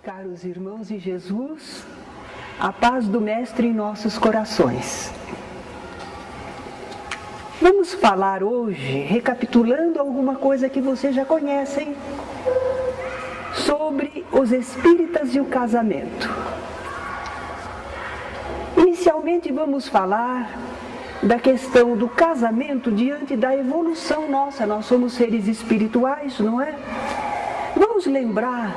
Caros irmãos de Jesus, a paz do Mestre em nossos corações. Vamos falar hoje, recapitulando alguma coisa que vocês já conhecem, sobre os espíritas e o casamento. Inicialmente vamos falar da questão do casamento diante da evolução nossa. Nós somos seres espirituais, não é? Vamos lembrar...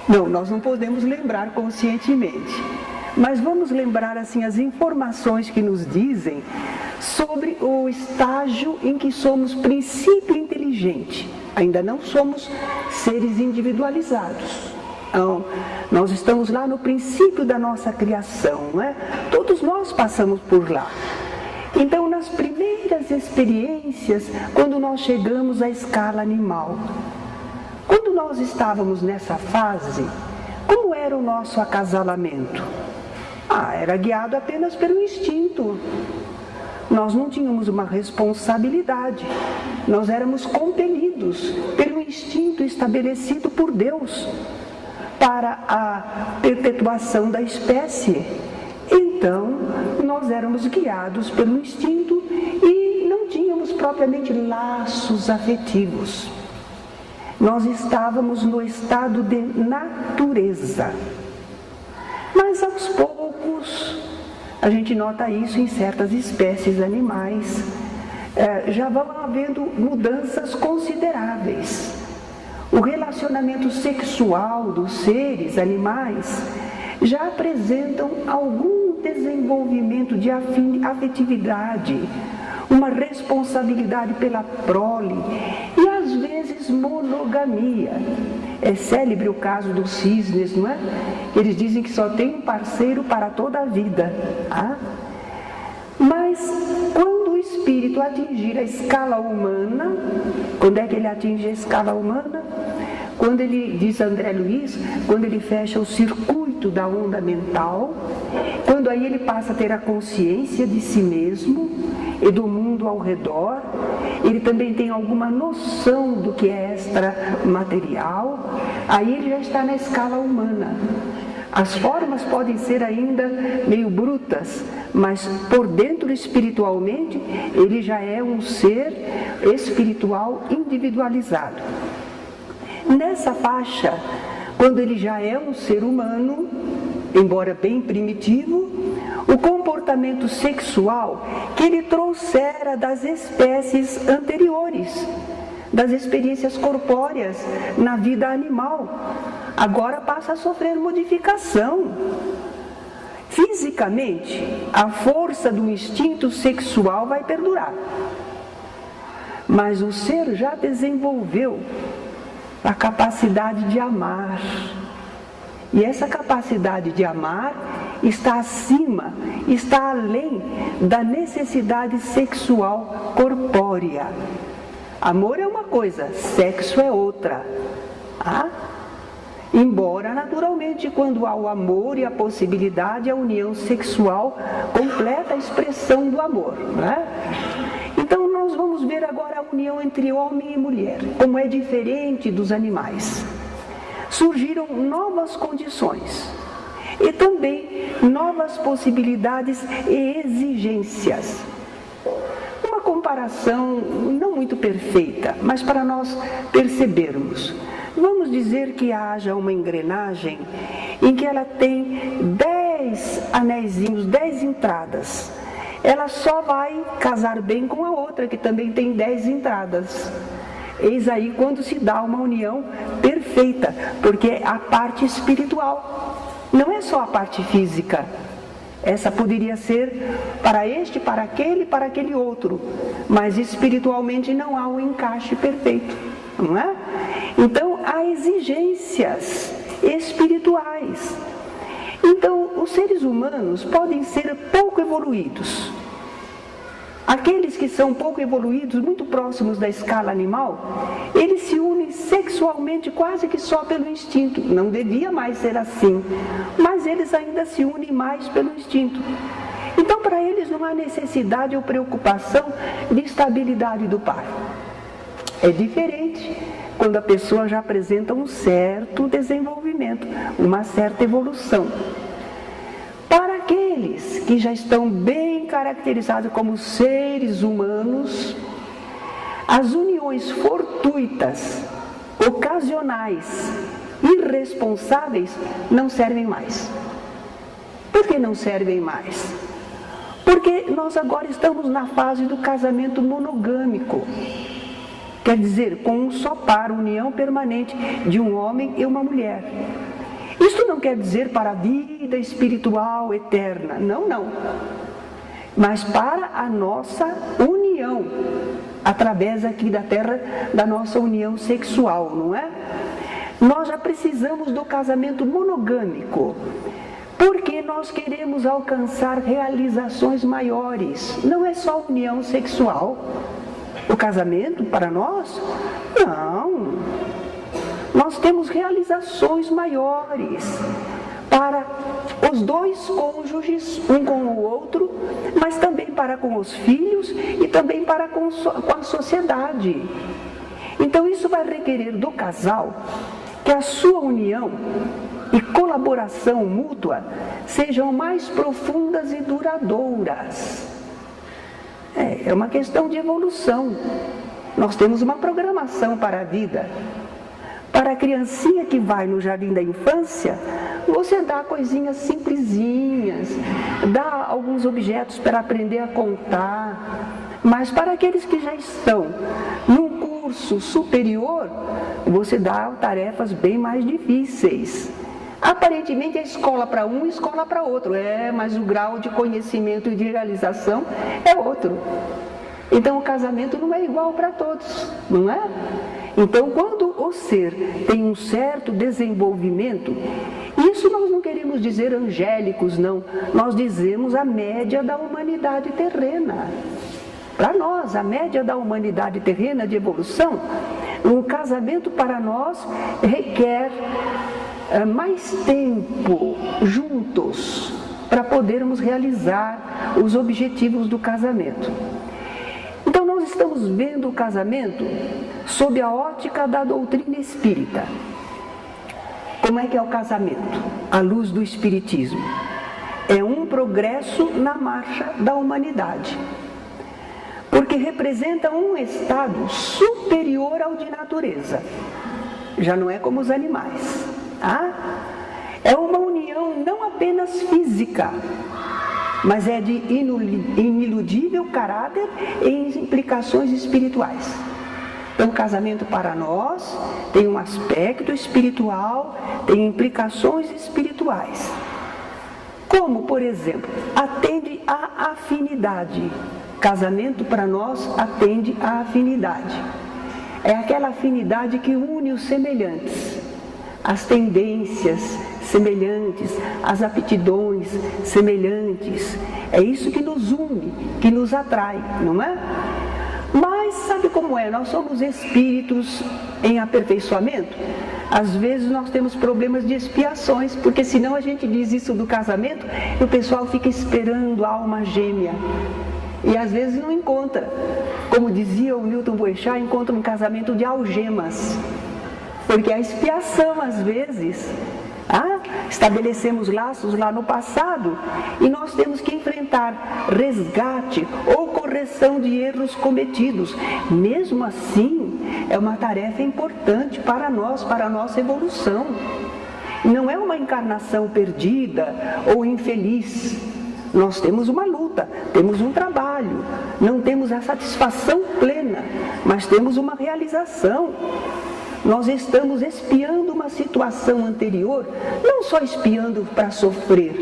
Não, nós não podemos lembrar conscientemente, mas vamos lembrar assim as informações que nos dizem sobre o estágio em que somos princípio inteligente. Ainda não somos seres individualizados. Não, nós estamos lá no princípio da nossa criação, não é? Todos nós passamos por lá. Então, nas primeiras experiências, quando nós chegamos à escala animal, quando nós estávamos nessa fase, como era o nosso acasalamento? Era guiado apenas pelo instinto. Nós não tínhamos uma responsabilidade. Nós éramos compelidos pelo instinto estabelecido por Deus para a perpetuação da espécie. Então, nós éramos guiados pelo instinto e não tínhamos propriamente laços afetivos. Nós estávamos no estado de natureza. Mas aos poucos, a gente nota isso em certas espécies animais, já vão havendo mudanças consideráveis. O relacionamento sexual dos seres animais já apresentam algum desenvolvimento de afetividade, uma responsabilidade pela prole e às vezes monogamia. É célebre o caso dos cisnes, não é? Eles dizem que só tem um parceiro para toda a vida. Mas quando o espírito atingir a escala humana, quando é que ele atinge a escala humana? Quando ele, diz André Luiz, quando ele fecha o circuito da onda mental, quando aí ele passa a ter a consciência de si mesmo e do mundo ao redor, ele também tem alguma noção do que é extramaterial, aí ele já está na escala humana. As formas podem ser ainda meio brutas, mas por dentro espiritualmente ele já é um ser espiritual individualizado. Nessa faixa, quando ele já é um ser humano, embora bem primitivo, o comportamento sexual que ele trouxera das espécies anteriores, das experiências corpóreas na vida animal, agora passa a sofrer modificação. Fisicamente, a força do instinto sexual vai perdurar, mas o ser já desenvolveu a capacidade de amar. E essa capacidade de amar está acima, está além da necessidade sexual corpórea. Amor é uma coisa, sexo é outra. Embora, naturalmente, quando há o amor e a possibilidade, a união sexual completa a expressão do amor, não é? Então, nós vamos ver agora a união entre homem e mulher, como é diferente dos animais. Surgiram novas condições e também novas possibilidades e exigências. Uma comparação não muito perfeita, mas para nós percebermos. Vamos dizer que haja uma engrenagem em que ela tem 10 anéisinhos, 10 entradas. Ela só vai casar bem com a outra, que também tem 10 entradas. Eis aí quando se dá uma união perfeita, porque é a parte espiritual, não é só a parte física. Essa poderia ser para este, para aquele outro, mas espiritualmente não há um encaixe perfeito, não é? Então há exigências espirituais. Então os seres humanos podem ser pouco evoluídos. Aqueles que são pouco evoluídos, muito próximos da escala animal, eles se unem sexualmente quase que só pelo instinto. Não devia mais ser assim, mas eles ainda se unem mais pelo instinto. Então, para eles não há necessidade ou preocupação de estabilidade do par. É diferente quando a pessoa já apresenta um certo desenvolvimento, uma certa evolução. Para aqueles que já estão bem caracterizados como seres humanos, as uniões fortuitas, ocasionais, irresponsáveis não servem mais. Por que não servem mais? Porque nós agora estamos na fase do casamento monogâmico. Quer dizer, com um só par, união permanente de um homem e uma mulher. Isto não quer dizer para a vida espiritual eterna, não. Mas para a nossa união, através aqui da Terra, da nossa união sexual, não é? Nós já precisamos do casamento monogâmico, porque nós queremos alcançar realizações maiores. Não é só união sexual. O casamento para nós? Não. Nós temos realizações maiores para os dois cônjuges, um com o outro, mas também para com os filhos e também para com a sociedade. Então isso vai requerer do casal que a sua união e colaboração mútua sejam mais profundas e duradouras. É uma questão de evolução. Nós temos uma programação para a vida. Para a criancinha que vai no jardim da infância, você dá coisinhas simplesinhas, dá alguns objetos para aprender a contar. Mas para aqueles que já estão num curso superior, você dá tarefas bem mais difíceis. Aparentemente é escola para um e escola para outro, mas o grau de conhecimento e de realização é outro. Então o casamento não é igual para todos, não é? Então quando o ser tem um certo desenvolvimento, isso nós não queremos dizer angélicos, não. Nós dizemos a média da humanidade terrena. Para nós, a média da humanidade terrena de evolução, um casamento para nós requer mais tempo juntos para podermos realizar os objetivos do casamento. Então nós estamos vendo o casamento sob a ótica da doutrina espírita. Como é que é o casamento? À luz do espiritismo. É um progresso na marcha da humanidade. Porque representa um estado superior ao de natureza. Já não é como os animais. É uma união não apenas física, mas é de iniludível caráter e implicações espirituais. Então, o casamento para nós tem um aspecto espiritual, tem implicações espirituais. Como, por exemplo, atende à afinidade. Casamento para nós atende à afinidade. É aquela afinidade que une os semelhantes. As tendências semelhantes, as aptidões semelhantes. É isso que nos une, que nos atrai, não é? Mas sabe como é? Nós somos espíritos em aperfeiçoamento. Às vezes nós temos problemas de expiações, porque senão a gente diz isso do casamento e o pessoal fica esperando a alma gêmea. E às vezes não encontra. Como dizia o Milton Boechat, encontra um casamento de algemas. Porque a expiação, às vezes, estabelecemos laços lá no passado e nós temos que enfrentar resgate ou correção de erros cometidos. Mesmo assim, é uma tarefa importante para nós, para a nossa evolução. Não é uma encarnação perdida ou infeliz. Nós temos uma luta, temos um trabalho, não temos a satisfação plena, mas temos uma realização. Nós estamos expiando uma situação anterior, não só expiando para sofrer.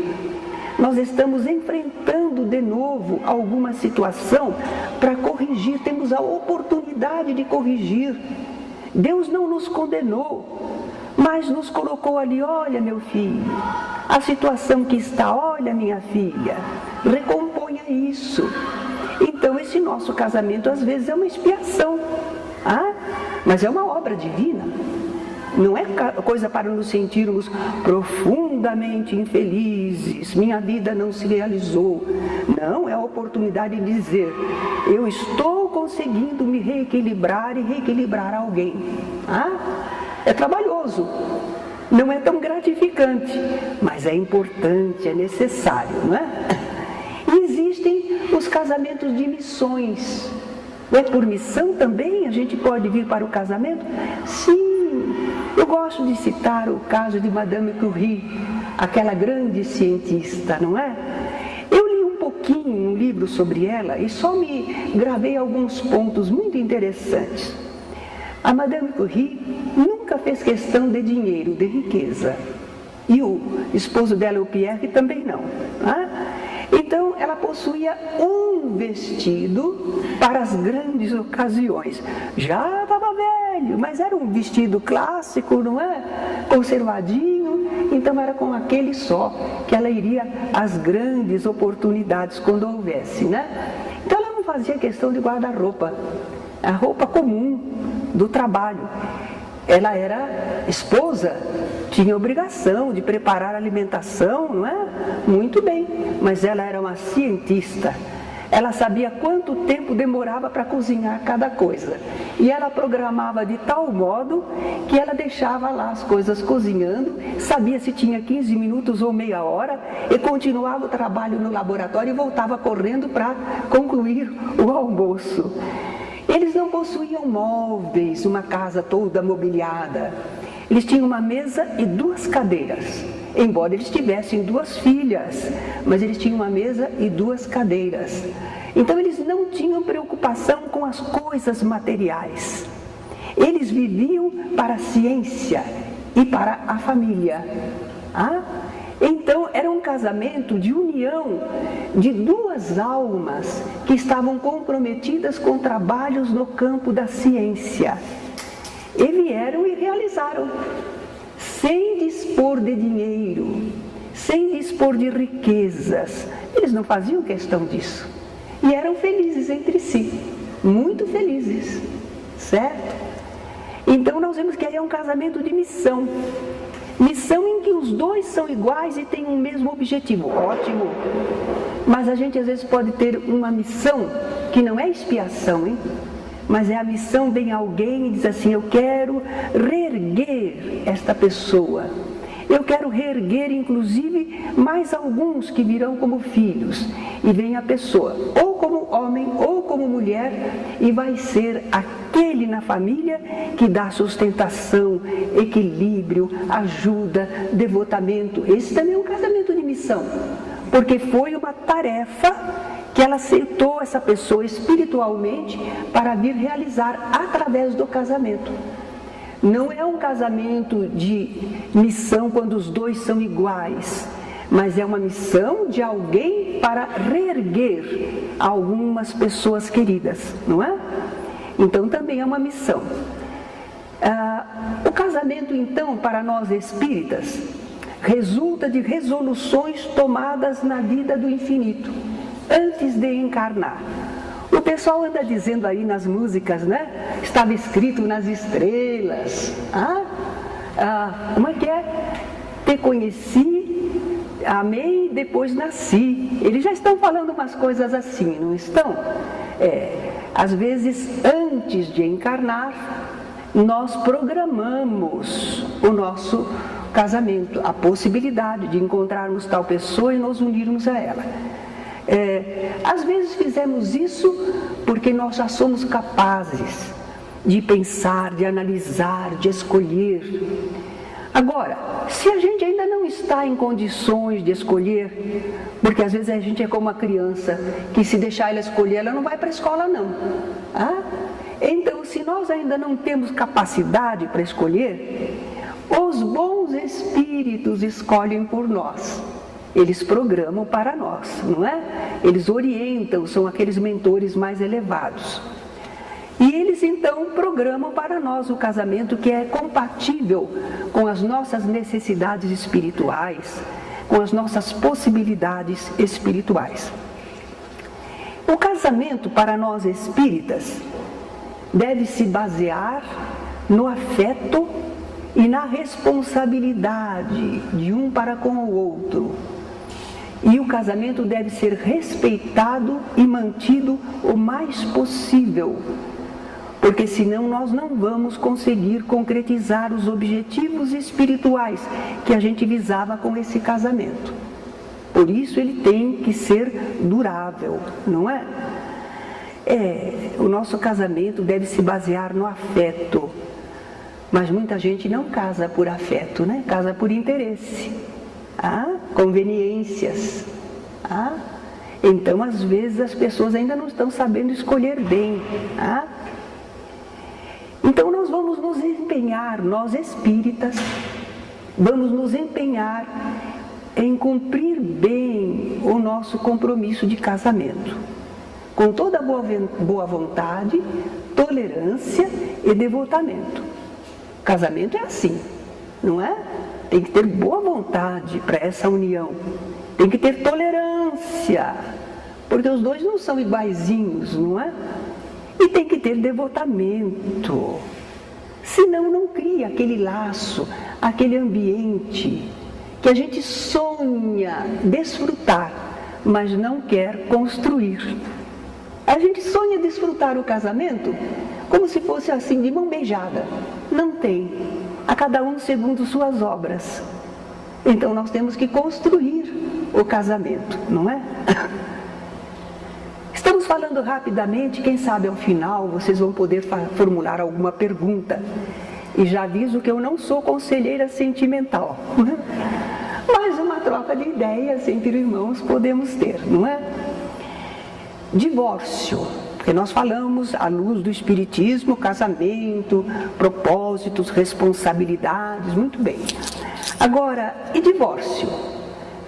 Nós estamos enfrentando de novo alguma situação para corrigir, temos a oportunidade de corrigir. Deus não nos condenou, mas nos colocou ali, olha meu filho, a situação que está, olha minha filha, recomponha isso. Então esse nosso casamento às vezes é uma expiação, mas é uma obra divina. não é coisa para nos sentirmos profundamente infelizes, minha vida não se realizou. Não, é a oportunidade de dizer, eu estou conseguindo me reequilibrar e reequilibrar alguém. É trabalhoso, não é tão gratificante, mas é importante, é necessário, não é? E existem os casamentos de missões. É por missão também a gente pode vir para o casamento? Sim, eu gosto de citar o caso de Madame Curie, aquela grande cientista, não é? Eu li um pouquinho um livro sobre ela e só me gravei alguns pontos muito interessantes. A Madame Curie nunca fez questão de dinheiro, de riqueza. E o esposo dela, o Pierre, também não. Então, ela possuía um vestido para as grandes ocasiões. Já estava velho, mas era um vestido clássico, não é? Conservadinho. Então, era com aquele só que ela iria às grandes oportunidades quando houvesse, né? Então, ela não fazia questão de guarda-roupa. A roupa comum do trabalho. Ela era esposa, tinha obrigação de preparar a alimentação, não é? Muito bem, mas ela era uma cientista. Ela sabia quanto tempo demorava para cozinhar cada coisa. E ela programava de tal modo que ela deixava lá as coisas cozinhando, sabia se tinha 15 minutos ou meia hora, e continuava o trabalho no laboratório e voltava correndo para concluir o almoço. Eles não possuíam móveis, uma casa toda mobiliada. Eles tinham uma mesa e 2 cadeiras. Embora eles tivessem 2 filhas, mas eles tinham uma mesa e 2 cadeiras. Então eles não tinham preocupação com as coisas materiais. Eles viviam para a ciência e para a família. Então era um casamento de união de 2 almas que estavam comprometidas com trabalhos no campo da ciência. E vieram e realizaram, sem dispor de dinheiro, sem dispor de riquezas. Eles não faziam questão disso. E eram felizes entre si, muito felizes, certo? Então nós vemos que aí é um casamento de missão. Missão em que os 2 são iguais e têm um mesmo objetivo. Ótimo! Mas a gente às vezes pode ter uma missão que não é expiação, hein? Mas é a missão, vem alguém e diz assim, eu quero reerguer esta pessoa. Eu quero reerguer, inclusive, mais alguns que virão como filhos. E vem a pessoa, ou como homem, ou como mulher, e vai ser aquele na família que dá sustentação, equilíbrio, ajuda, devotamento. Esse também é um casamento de missão, porque foi uma tarefa que ela aceitou essa pessoa espiritualmente para vir realizar através do casamento. Não é um casamento de missão quando os 2 são iguais, mas é uma missão de alguém para reerguer algumas pessoas queridas, não é? Então também é uma missão. O casamento, então, para nós espíritas, resulta de resoluções tomadas na vida do infinito, antes de encarnar. O pessoal anda dizendo aí nas músicas, né? Estava escrito nas estrelas. Como é que é? Te conheci, amei, depois nasci. Eles já estão falando umas coisas assim, não estão? Às vezes, antes de encarnar, nós programamos o nosso casamento, a possibilidade de encontrarmos tal pessoa e nos unirmos a ela. Às vezes fizemos isso porque nós já somos capazes de pensar, de analisar, de escolher. Agora, se a gente ainda não está em condições de escolher, porque às vezes a gente é como uma criança, que se deixar ela escolher, ela não vai para a escola não. Então, se nós ainda não temos capacidade para escolher, os bons espíritos escolhem por nós. Eles programam para nós, não é? Eles orientam, são aqueles mentores mais elevados. E eles então programam para nós o casamento que é compatível com as nossas necessidades espirituais, com as nossas possibilidades espirituais. O casamento para nós espíritas deve se basear no afeto e na responsabilidade de um para com o outro. E o casamento deve ser respeitado e mantido o mais possível, porque senão nós não vamos conseguir concretizar os objetivos espirituais que a gente visava com esse casamento. Por isso ele tem que ser durável, não é? O nosso casamento deve se basear no afeto, mas muita gente não casa por afeto, né? Casa por interesse, conveniências. Então, às vezes, as pessoas ainda não estão sabendo escolher bem. Então, nós vamos nos empenhar, nós espíritas, vamos nos empenhar em cumprir bem o nosso compromisso de casamento, com toda boa vontade, tolerância e devotamento. Casamento é assim, não é? Tem que ter boa vontade para essa união, tem que ter tolerância, porque os dois não são iguaizinhos, não é? E tem que ter devotamento, senão não cria aquele laço, aquele ambiente que a gente sonha desfrutar, mas não quer construir. A gente sonha desfrutar o casamento como se fosse assim, de mão beijada. Não tem. A cada um segundo suas obras. Então nós temos que construir o casamento, não é? Estamos falando rapidamente, quem sabe ao final vocês vão poder formular alguma pergunta. E já aviso que eu não sou conselheira sentimental. Mas uma troca de ideias entre irmãos podemos ter, não é? Divórcio, porque nós falamos à luz do Espiritismo, casamento, propósitos, responsabilidades, muito bem. Agora, e divórcio?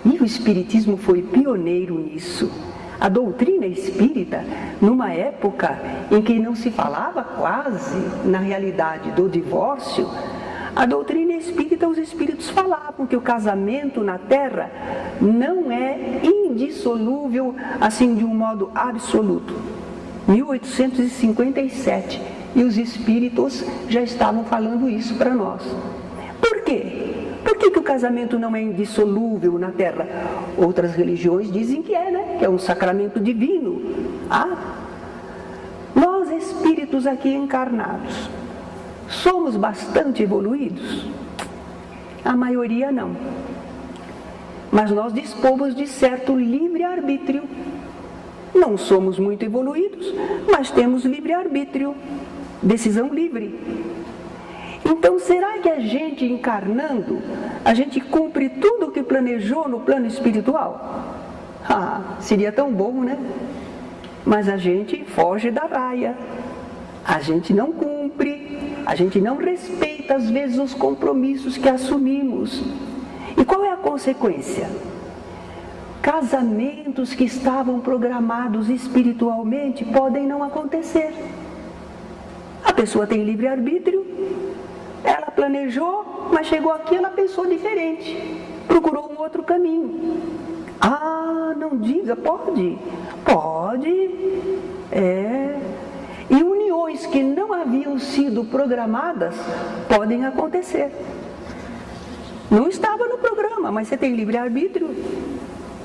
E o Espiritismo foi pioneiro nisso. A doutrina espírita, numa época em que não se falava quase, na realidade, do divórcio, a doutrina espírita, os espíritos falavam que o casamento na Terra não é indissolúvel, assim, de um modo absoluto. 1857, e os espíritos já estavam falando isso para nós. Por quê? Por que o casamento não é indissolúvel na Terra? Outras religiões dizem que é, né? Que é um sacramento divino. Nós, espíritos aqui encarnados, somos bastante evoluídos? A maioria não. Mas nós dispomos de certo livre-arbítrio. Não somos muito evoluídos, mas temos livre-arbítrio, decisão livre. Então, será que a gente encarnando, a gente cumpre tudo o que planejou no plano espiritual? Seria tão bom, né? Mas a gente foge da raia, a gente não cumpre, a gente não respeita às vezes os compromissos que assumimos. E qual é a consequência? Casamentos que estavam programados espiritualmente podem não acontecer. A pessoa tem livre-arbítrio, ela planejou, mas chegou aqui, ela pensou diferente, procurou um outro caminho. Não diga, pode. E uniões que não haviam sido programadas podem acontecer. Não estava no programa, mas você tem livre-arbítrio.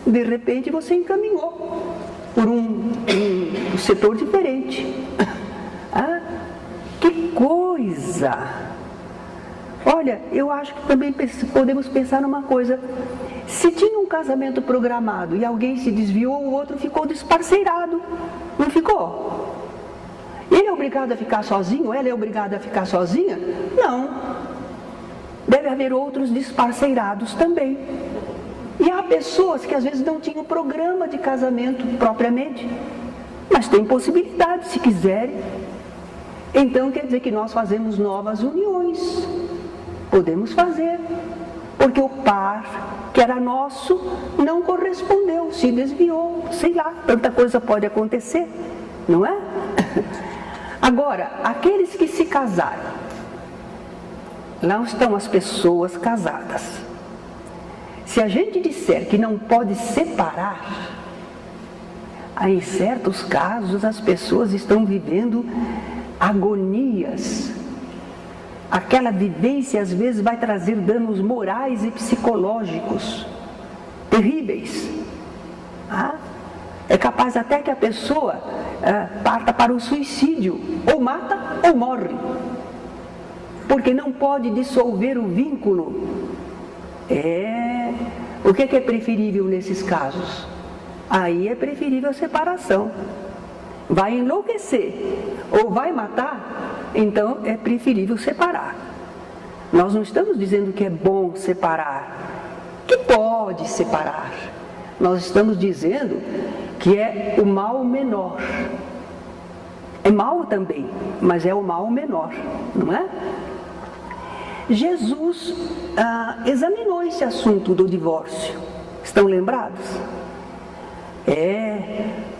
De repente você encaminhou por um setor diferente. Que coisa! Olha, eu acho que também podemos pensar numa coisa. Se tinha um casamento programado e alguém se desviou, o outro ficou desparceirado. Não ficou? Ele é obrigado a ficar sozinho? Ela é obrigada a ficar sozinha? Não. Deve haver outros desparceirados também. E há pessoas que às vezes não tinham programa de casamento propriamente, mas tem possibilidade se quiserem. Então quer dizer que nós fazemos novas uniões. Podemos fazer, porque o par que era nosso não correspondeu, se desviou, sei lá, tanta coisa pode acontecer, não é? Agora, aqueles que se casaram, lá estão as pessoas casadas. Se a gente disser que não pode separar, em certos casos as pessoas estão vivendo agonias aquela vivência às vezes vai trazer danos morais e psicológicos terríveis. É capaz até que a pessoa parta para o suicídio, ou mata ou morre, porque não pode dissolver o vínculo. O que é preferível nesses casos? Aí é preferível a separação. Vai enlouquecer ou vai matar, então é preferível separar. Nós não estamos dizendo que é bom separar, que pode separar. Nós estamos dizendo que é o mal menor. É mal também, mas é o mal menor, não é? Jesus examinou esse assunto do divórcio. Estão lembrados?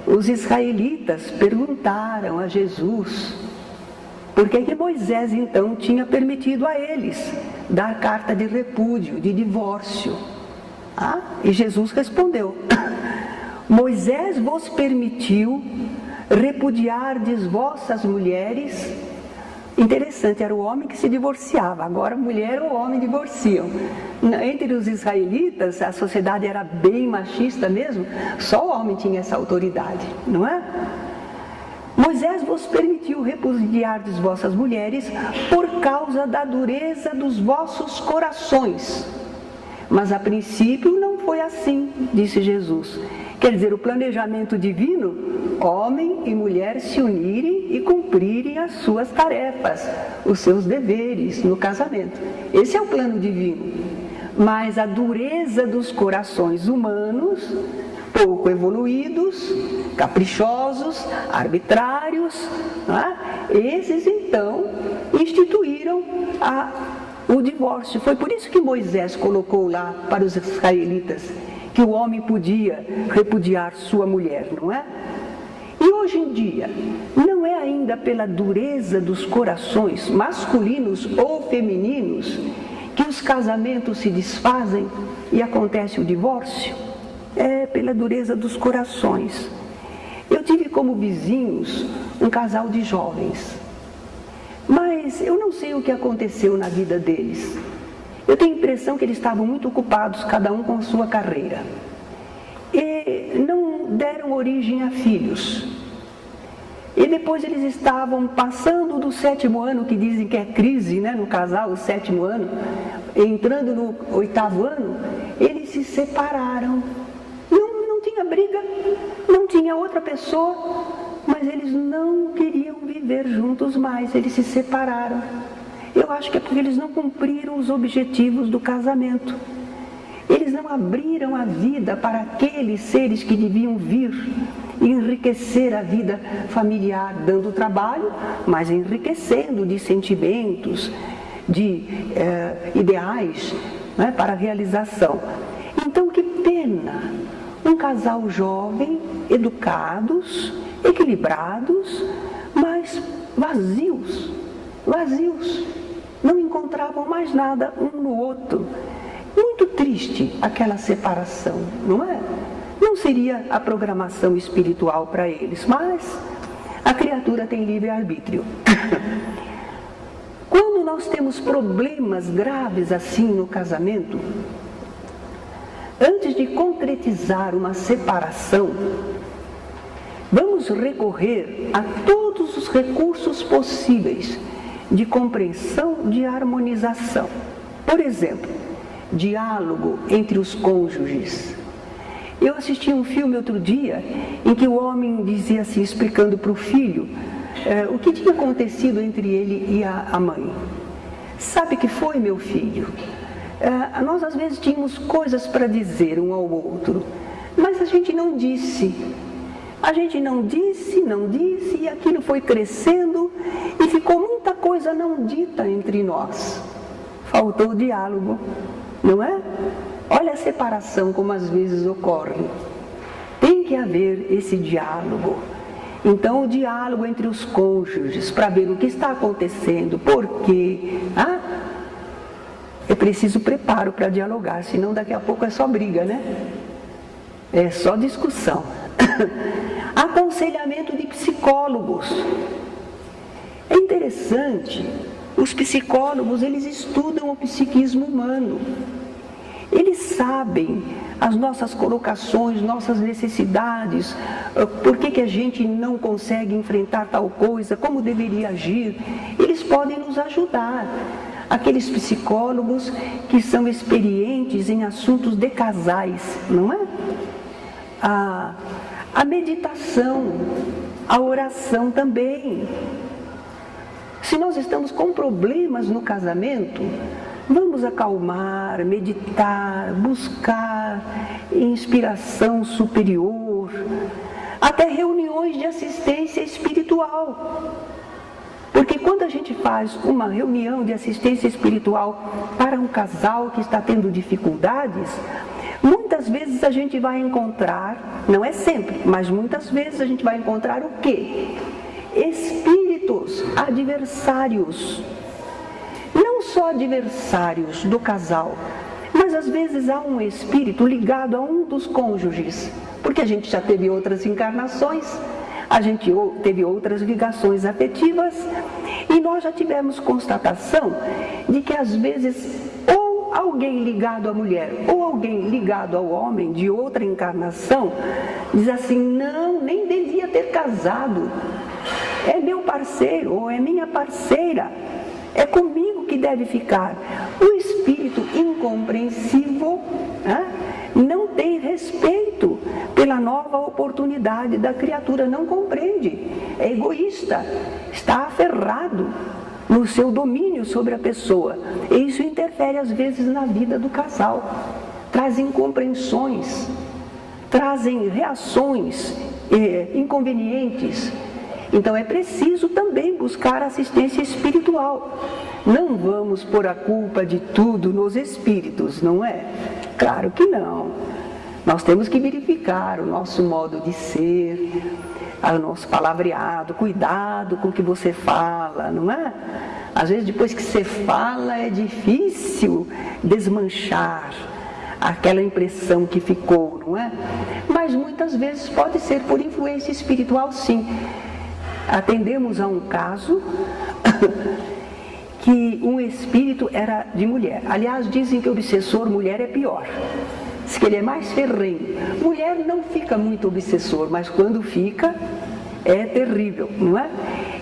Os israelitas perguntaram a Jesus por que Moisés então tinha permitido a eles dar carta de repúdio, de divórcio. E Jesus respondeu: Moisés vos permitiu repudiardes vossas mulheres. Interessante, era o homem que se divorciava, agora a mulher ou o homem divorciam. Entre os israelitas, a sociedade era bem machista mesmo, só o homem tinha essa autoridade, não é? Moisés vos permitiu repudiardes vossas mulheres por causa da dureza dos vossos corações. Mas a princípio não foi assim, disse Jesus. Quer dizer, o planejamento divino, homem e mulher se unirem e cumprirem as suas tarefas, os seus deveres no casamento. Esse é o plano divino. Mas a dureza dos corações humanos, pouco evoluídos, caprichosos, arbitrários, esses então instituíram o divórcio. Foi por isso que Moisés colocou lá para os israelitas que o homem podia repudiar sua mulher, não é? E hoje em dia, não é ainda pela dureza dos corações, masculinos ou femininos, que os casamentos se desfazem e acontece o divórcio? É pela dureza dos corações. Eu tive como vizinhos um casal de jovens, mas eu não sei o que aconteceu na vida deles. Eu tenho a impressão que eles estavam muito ocupados, cada um com a sua carreira, e não deram origem a filhos. E depois eles estavam passando do 7º ano, que dizem que é crise, né, no casal, o 7º ano, entrando no 8º ano, eles se separaram. Não tinha briga, não tinha outra pessoa, mas eles não queriam viver juntos mais, eles se separaram. Eu acho que é porque eles não cumpriram os objetivos do casamento. Eles não abriram a vida para aqueles seres que deviam vir e enriquecer a vida familiar, dando trabalho, mas enriquecendo de sentimentos, de ideais, né, para a realização. Então, que pena! Um casal jovem, educados, equilibrados, mas vazios. Não encontravam mais nada um no outro. Muito triste aquela separação, não é? Não seria a programação espiritual para eles, mas a criatura tem livre-arbítrio. Quando nós temos problemas graves assim no casamento, antes de concretizar uma separação, vamos recorrer a todos os recursos possíveis de compreensão, de harmonização. Por exemplo, diálogo entre os cônjuges. Eu assisti um filme outro dia em que o homem dizia assim, explicando para o filho o que tinha acontecido entre ele e a mãe. Sabe o que foi, meu filho? Nós às vezes tínhamos coisas para dizer um ao outro, mas a gente não disse. A gente não disse, e aquilo foi crescendo e ficou muita coisa não dita entre nós. Faltou o diálogo, não é? Olha a separação como às vezes ocorre. Tem que haver esse diálogo. Então, o diálogo entre os cônjuges, para ver o que está acontecendo, por quê. É preciso preparo para dialogar, senão daqui a pouco é só briga, né? É só discussão. Aconselhamento de psicólogos. É interessante Os psicólogos, eles estudam o psiquismo humano. Eles sabem as nossas colocações, nossas necessidades, por que a gente não consegue enfrentar tal coisa, como deveria agir. Eles podem nos ajudar. Aqueles psicólogos que são experientes em assuntos de casais, não é? A meditação, a oração também. Se nós estamos com problemas no casamento, vamos acalmar, meditar, buscar inspiração superior, até reuniões de assistência espiritual. Porque quando a gente faz uma reunião de assistência espiritual para um casal que está tendo dificuldades, muitas vezes a gente vai encontrar, não é sempre, mas muitas vezes a gente vai encontrar o quê? Espíritos adversários. Não só adversários do casal, mas às vezes há um espírito ligado a um dos cônjuges, porque a gente já teve outras encarnações, a gente teve outras ligações afetivas e nós já tivemos constatação de que às vezes ou alguém ligado à mulher ou alguém ligado ao homem de outra encarnação diz assim: não, nem devia ter casado, é meu parceiro ou é minha parceira, é comigo que deve ficar. O espírito incompreensivo não tem respeito pela nova oportunidade da criatura, não compreende, é egoísta, está aferrado no seu domínio sobre a pessoa. E isso interfere às vezes na vida do casal, traz incompreensões, trazem reações inconvenientes. Então é preciso também buscar assistência espiritual. Não vamos pôr a culpa de tudo nos espíritos, não é? Claro que não. Nós temos que verificar o nosso modo de ser, o nosso palavreado, cuidado com o que você fala, não é? Às vezes depois que você fala é difícil desmanchar aquela impressão que ficou, não é? Mas muitas vezes pode ser por influência espiritual, sim. Atendemos a um caso que um espírito era de mulher. Aliás, dizem que o obsessor mulher é pior. Diz que ele é mais ferrenho. Mulher não fica muito obsessor, mas quando fica, é terrível, não é?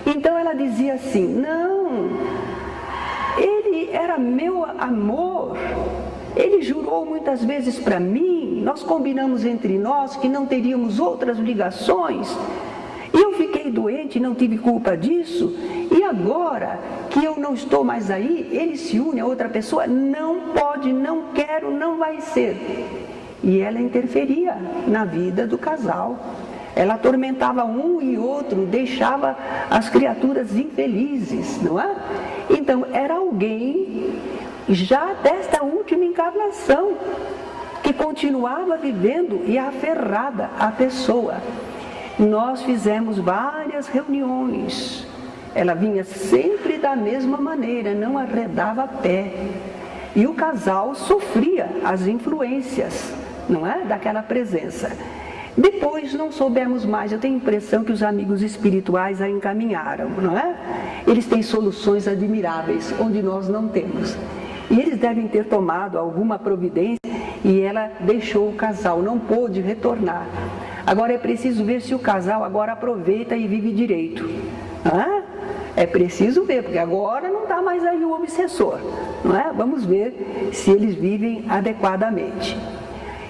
Então ela dizia assim: não, ele era meu amor, ele jurou muitas vezes para mim, nós combinamos entre nós que não teríamos outras ligações. E eu fiquei doente, não tive culpa disso, e agora que eu não estou mais aí, ele se une a outra pessoa, não pode, não quero, não vai ser. E ela interferia na vida do casal, ela atormentava um e outro, deixava as criaturas infelizes, não é? Então era alguém já desta última encarnação, que continuava vivendo e aferrada à pessoa. Nós fizemos várias reuniões, ela vinha sempre da mesma maneira, não arredava pé. E o casal sofria as influências, não é? Daquela presença. Depois não soubemos mais, eu tenho a impressão que os amigos espirituais a encaminharam, não é? Eles têm soluções admiráveis, onde nós não temos. E eles devem ter tomado alguma providência e ela deixou o casal, não pôde retornar. Agora é preciso ver se o casal agora aproveita e vive direito. É preciso ver, porque agora não está mais aí o obsessor, não é? Vamos ver se eles vivem adequadamente.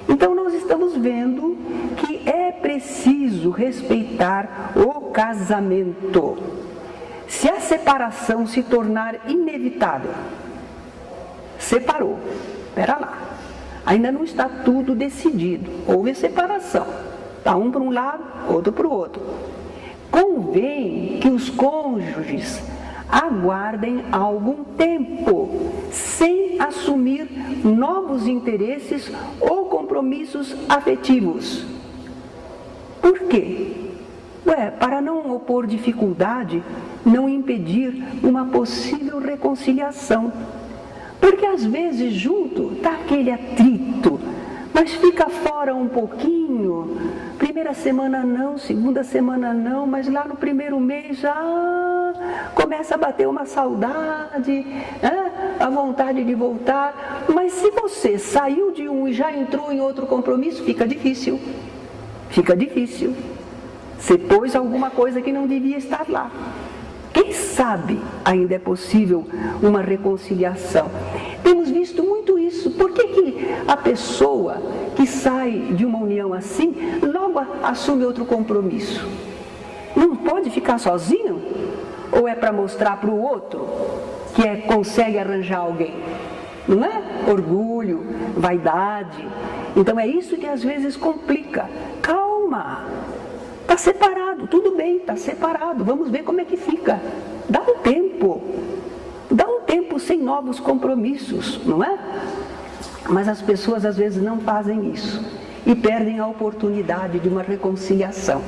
Então nós estamos vendo que é preciso respeitar o casamento. Se a separação se tornar inevitável, separou, espera lá, ainda não está tudo decidido, houve separação. Está um para um lado, outro para o outro. Convém que os cônjuges aguardem algum tempo, sem assumir novos interesses ou compromissos afetivos. Por quê? Para não opor dificuldade, não impedir uma possível reconciliação. Porque às vezes junto está aquele atrito, mas fica fora um pouquinho, primeira semana não, segunda semana não, mas lá no primeiro mês já começa a bater uma saudade, a vontade de voltar. Mas se você saiu de um e já entrou em outro compromisso, fica difícil. Fica difícil. Você pôs alguma coisa que não devia estar lá. Quem sabe ainda é possível uma reconciliação. Temos visto muito isso. Por que a pessoa que sai de uma união assim, logo assume outro compromisso? Não pode ficar sozinho? Ou é para mostrar para o outro que consegue arranjar alguém? Não é? Orgulho, vaidade. Então é isso que às vezes complica. Calma. Está separado, tudo bem, está separado, vamos ver como é que fica. Dá um tempo sem novos compromissos, não é? Mas as pessoas às vezes não fazem isso e perdem a oportunidade de uma reconciliação.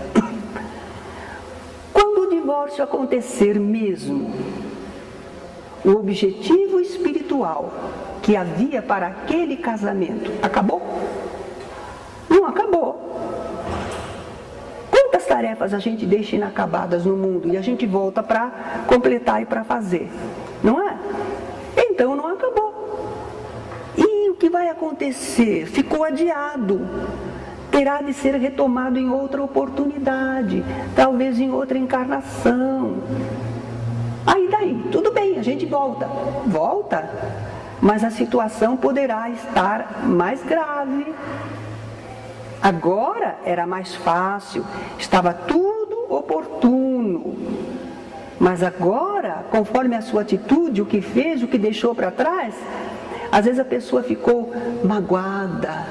Quando o divórcio acontecer mesmo, o objetivo espiritual que havia para aquele casamento acabou? Não acabou. Quantas tarefas a gente deixa inacabadas no mundo e a gente volta para completar e para fazer, não é? Então não acabou. E o que vai acontecer? Ficou adiado. Terá de ser retomado em outra oportunidade, talvez em outra encarnação. Aí daí, tudo bem, a gente volta, mas a situação poderá estar mais grave. Agora era mais fácil, estava tudo oportuno. Mas agora, conforme a sua atitude, o que fez, o que deixou para trás, às vezes a pessoa ficou magoada,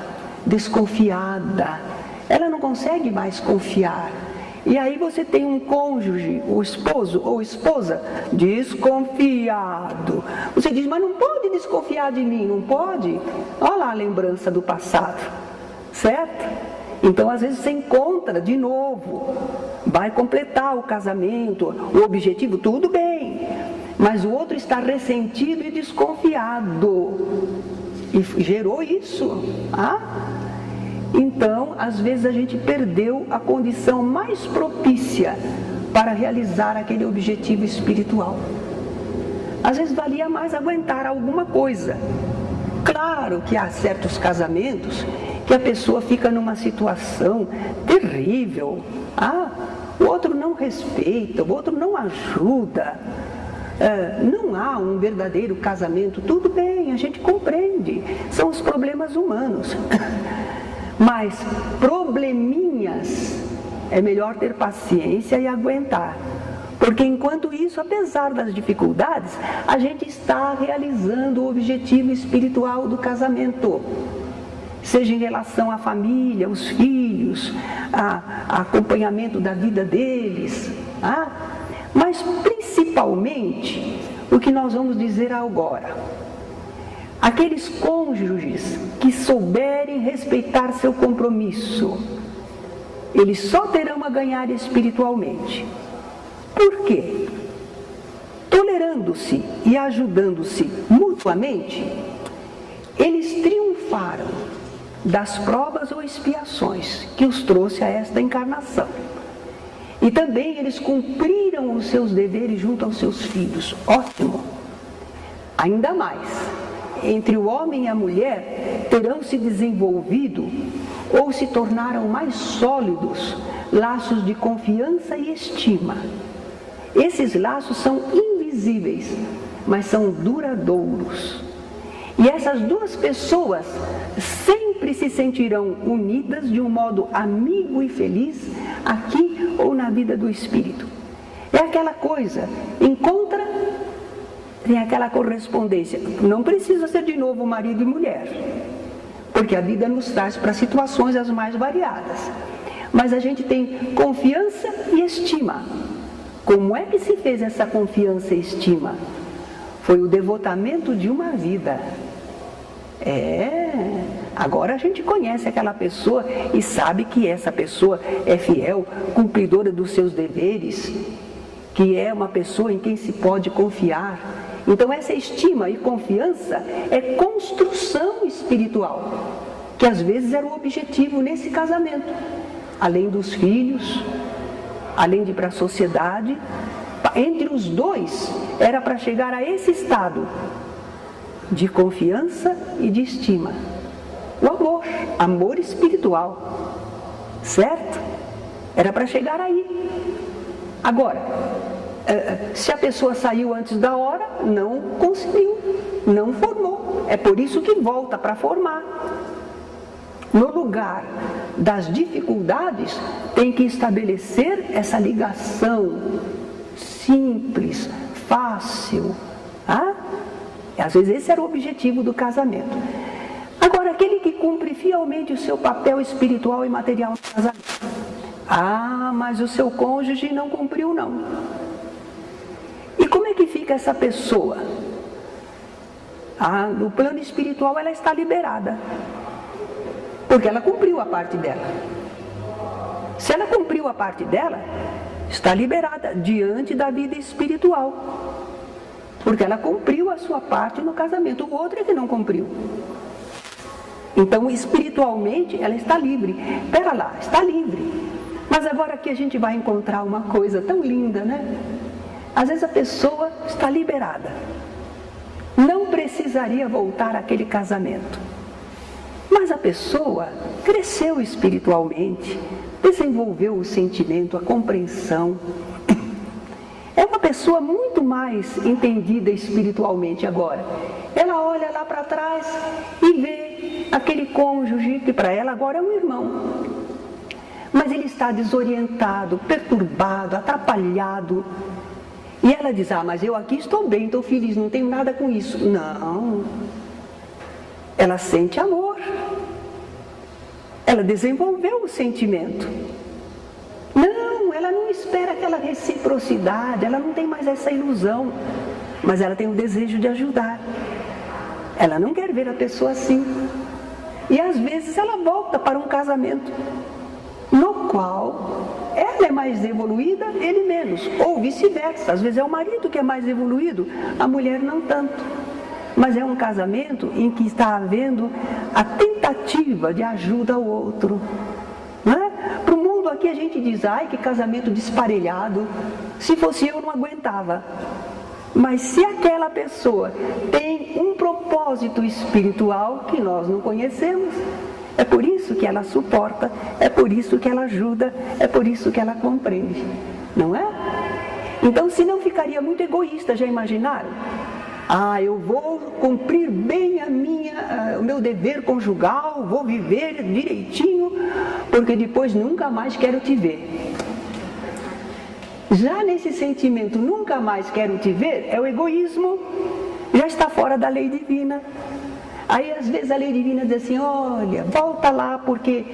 desconfiada. Ela não consegue mais confiar. E aí você tem um cônjuge, o esposo ou esposa, desconfiado. Você diz, mas não pode desconfiar de mim, não pode? Olha lá a lembrança do passado. Certo? Então, às vezes, você encontra de novo, vai completar o casamento, o objetivo, tudo bem, mas o outro está ressentido e desconfiado, e gerou isso. Então, às vezes, a gente perdeu a condição mais propícia para realizar aquele objetivo espiritual. Às vezes, valia mais aguentar alguma coisa. Claro que há certos casamentos que a pessoa fica numa situação terrível. O outro não respeita, o outro não ajuda. Não há um verdadeiro casamento. Tudo bem, a gente compreende. São os problemas humanos. Mas probleminhas, é melhor ter paciência e aguentar. Porque enquanto isso, apesar das dificuldades, a gente está realizando o objetivo espiritual do casamento. Seja em relação à família, aos filhos, a acompanhamento da vida deles. Mas principalmente, o que nós vamos dizer agora. Aqueles cônjuges que souberem respeitar seu compromisso, eles só terão a ganhar espiritualmente. Por quê? Tolerando-se e ajudando-se mutuamente, eles triunfaram das provas ou expiações que os trouxe a esta encarnação. E também eles cumpriram os seus deveres junto aos seus filhos. Ótimo! Ainda mais, entre o homem e a mulher terão se desenvolvido ou se tornaram mais sólidos laços de confiança e estima. Esses laços são invisíveis, mas são duradouros. E essas duas pessoas sempre se sentirão unidas de um modo amigo e feliz, aqui ou na vida do espírito. É aquela coisa, encontra, tem aquela correspondência. Não precisa ser de novo marido e mulher, porque a vida nos traz para situações as mais variadas. Mas a gente tem confiança e estima. Como é que se fez essa confiança e estima? Foi o devotamento de uma vida. Agora a gente conhece aquela pessoa e sabe que essa pessoa é fiel, cumpridora dos seus deveres, que é uma pessoa em quem se pode confiar. Então essa estima e confiança é construção espiritual, que às vezes era o objetivo nesse casamento. Além dos filhos, além de ir para a sociedade, Entre os dois, era para chegar a esse estado de confiança e de estima. O amor, amor espiritual, certo? Era para chegar aí. Agora, se a pessoa saiu antes da hora, não conseguiu, não formou. É por isso que volta para formar. No lugar das dificuldades, tem que estabelecer essa ligação simples, fácil. Às vezes esse era o objetivo do casamento. Agora, aquele que cumpre fielmente o seu papel espiritual e material no casamento. Mas o seu cônjuge não cumpriu, não. E como é que fica essa pessoa? No plano espiritual ela está liberada, porque ela cumpriu a parte dela. Se ela cumpriu a parte dela, está liberada diante da vida espiritual, porque ela cumpriu a sua parte no casamento. O outro é que não cumpriu. Então, espiritualmente, ela está livre. Pera lá, está livre. Mas agora aqui a gente vai encontrar uma coisa tão linda, né? Às vezes a pessoa está liberada, não precisaria voltar àquele casamento, mas a pessoa cresceu espiritualmente, desenvolveu o sentimento, a compreensão. É uma pessoa muito mais entendida espiritualmente agora. Ela olha lá para trás e vê aquele cônjuge que para ela agora é um irmão. Mas ele está desorientado, perturbado, atrapalhado. E ela diz, mas eu aqui estou bem, estou feliz, não tenho nada com isso. Não. Ela sente amor. Ela desenvolveu o sentimento. Não, ela não espera aquela reciprocidade, ela não tem mais essa ilusão. Mas ela tem o desejo de ajudar. Ela não quer ver a pessoa assim. E às vezes ela volta para um casamento no qual ela é mais evoluída, ele menos, ou vice-versa. Às vezes é o marido que é mais evoluído, a mulher não tanto. Mas é um casamento em que está havendo a tentativa de ajuda ao outro. Para o mundo aqui a gente diz, que casamento desparelhado. Se fosse eu, não aguentava. Mas se aquela pessoa tem um propósito espiritual que nós não conhecemos, é por isso que ela suporta, é por isso que ela ajuda, é por isso que ela compreende, não é? Então, se não ficaria muito egoísta, já imaginaram? Eu vou cumprir bem o meu dever conjugal, vou viver direitinho, porque depois nunca mais quero te ver. Já nesse sentimento, nunca mais quero te ver, é o egoísmo, já está fora da lei divina. Aí às vezes a lei divina diz assim, olha, volta lá, porque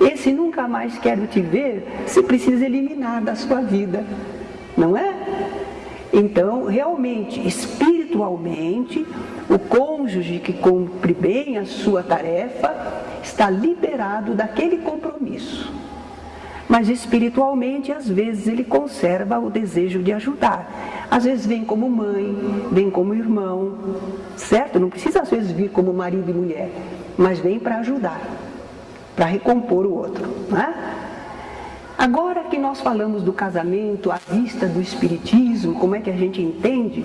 esse nunca mais quero te ver, você precisa eliminar da sua vida, não é? Então, realmente, espiritualmente, o cônjuge que cumpre bem a sua tarefa está liberado daquele compromisso. Mas espiritualmente, às vezes, ele conserva o desejo de ajudar. Às vezes vem como mãe, vem como irmão, certo? Não precisa às vezes vir como marido e mulher, mas vem para ajudar, para recompor o outro, não é? Agora que nós falamos do casamento à vista do espiritismo, como é que a gente entende?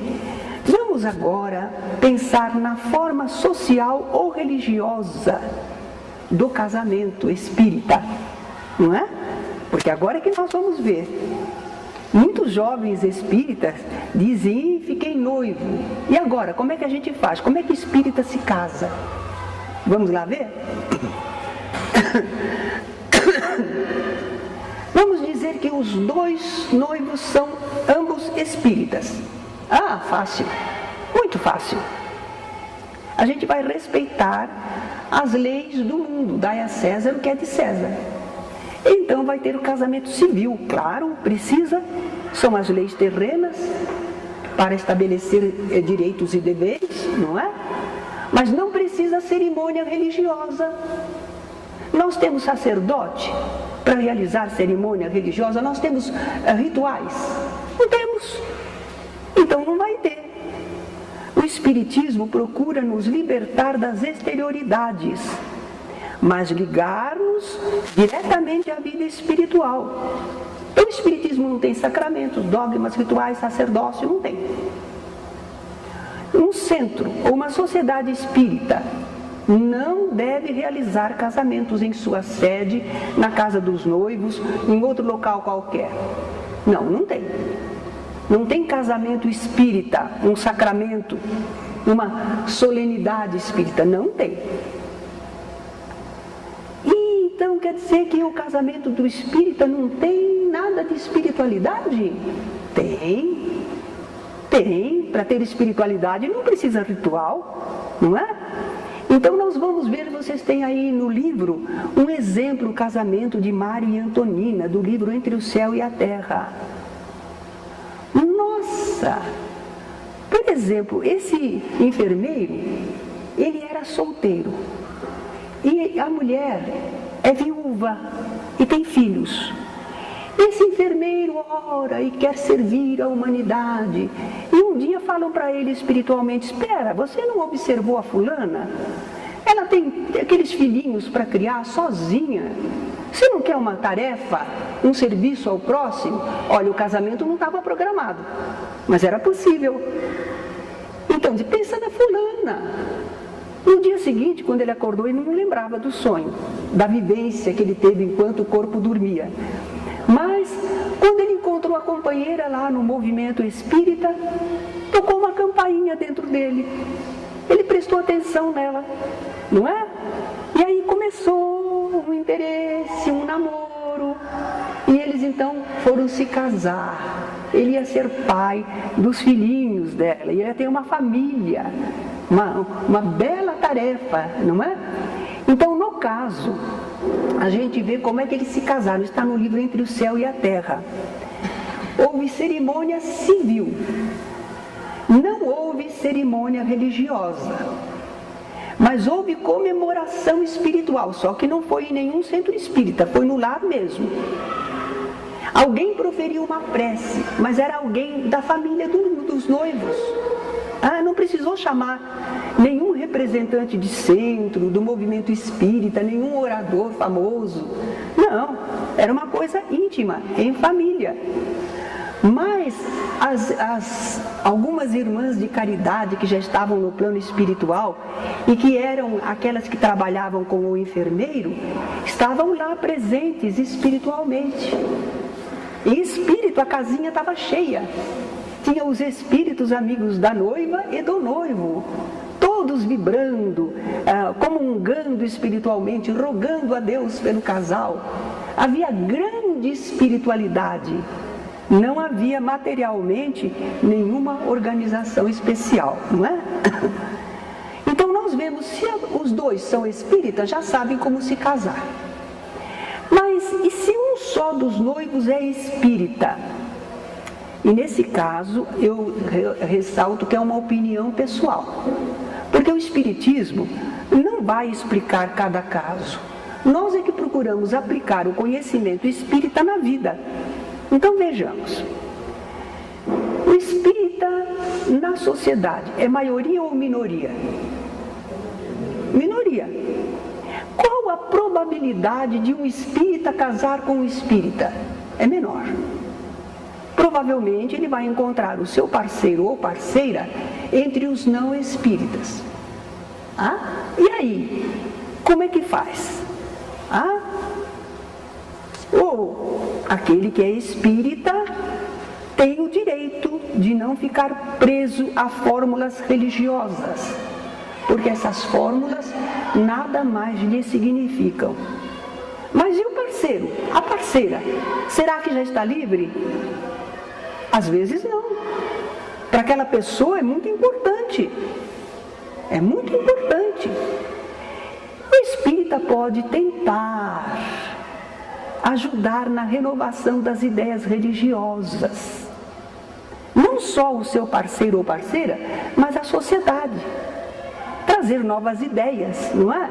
Vamos agora pensar na forma social ou religiosa do casamento espírita, não é? Porque agora é que nós vamos ver. Muitos jovens espíritas dizem, fiquei noivo. E agora, como é que a gente faz? Como é que espírita se casa? Vamos lá ver? Vamos dizer que os dois noivos são ambos espíritas. Fácil. Muito fácil. A gente vai respeitar as leis do mundo. Dai a César o que é de César. Então vai ter o casamento civil, claro, precisa, são as leis terrenas para estabelecer direitos e deveres, não é? Mas não precisa cerimônia religiosa. Nós temos sacerdote para realizar cerimônia religiosa, nós temos rituais, não temos, então não vai ter. O Espiritismo procura nos libertar das exterioridades, mas ligar-nos diretamente à vida espiritual. Então o Espiritismo não tem sacramentos, dogmas, rituais, sacerdócio, não tem. Um centro ou uma sociedade espírita não deve realizar casamentos em sua sede, na casa dos noivos, em outro local qualquer. Não, não tem. Não tem casamento espírita, um sacramento, uma solenidade espírita, não tem. E então quer dizer que o casamento do espírita não tem nada de espiritualidade? Tem. Tem. Para ter espiritualidade não precisa ritual, não é? Então nós vamos ver, vocês têm aí no livro um exemplo, o casamento de Mário e Antonina, do livro Entre o Céu e a Terra. Nossa! Por exemplo, esse enfermeiro, ele era solteiro. E a mulher é viúva e tem filhos. Esse enfermeiro ora e quer servir a humanidade. E um dia falam para ele espiritualmente: espera, você não observou a fulana? Ela tem aqueles filhinhos para criar sozinha. Você não quer uma tarefa, um serviço ao próximo? Olha, o casamento não estava programado, mas era possível. Então, pensa na fulana. No dia seguinte, quando ele acordou, ele não lembrava do sonho, da vivência que ele teve enquanto o corpo dormia. Mas, quando ele encontrou a companheira lá no movimento espírita, tocou uma campainha dentro dele. Ele prestou atenção nela, não é? E aí começou um interesse, um namoro. E eles então foram se casar. Ele ia ser pai dos filhinhos dela, ia ter uma família, uma bela tarefa, não é? Então, no caso, a gente vê como é que eles se casaram. Está no livro Entre o Céu e a Terra. Houve cerimônia civil. Não houve cerimônia religiosa. Mas houve comemoração espiritual. Só que não foi em nenhum centro espírita, foi no lar mesmo. Alguém proferiu uma prece, mas era alguém da família dos noivos. Não precisou chamar nenhum representante de centro, do movimento espírita, nenhum orador famoso. Não, era uma coisa íntima, em família. Mas algumas irmãs de caridade que já estavam no plano espiritual e que eram aquelas que trabalhavam com o enfermeiro, estavam lá presentes espiritualmente. Em espírito, a casinha estava cheia. Tinha os espíritos amigos da noiva e do noivo, todos vibrando, comungando espiritualmente, rogando a Deus pelo casal. Havia grande espiritualidade. Não havia materialmente nenhuma organização especial, não é? Então nós vemos, se os dois são espíritas, já sabem como se casar. Mas e se um só dos noivos é espírita? E nesse caso, eu ressalto que é uma opinião pessoal. Porque o Espiritismo não vai explicar cada caso. Nós é que procuramos aplicar o conhecimento espírita na vida. Então vejamos. O espírita na sociedade é maioria ou minoria? Minoria. Qual a probabilidade de um espírita casar com um espírita? É menor. Provavelmente ele vai encontrar o seu parceiro ou parceira entre os não espíritas. E aí? Como é que faz? Ou aquele que é espírita tem o direito de não ficar preso a fórmulas religiosas, porque essas fórmulas nada mais lhe significam. Mas e o parceiro? A parceira? Será que já está livre? Às vezes não. Para aquela pessoa é muito importante. É muito importante. O espírita pode tentar ajudar na renovação das ideias religiosas. Não só o seu parceiro ou parceira, mas a sociedade. Trazer novas ideias, não é?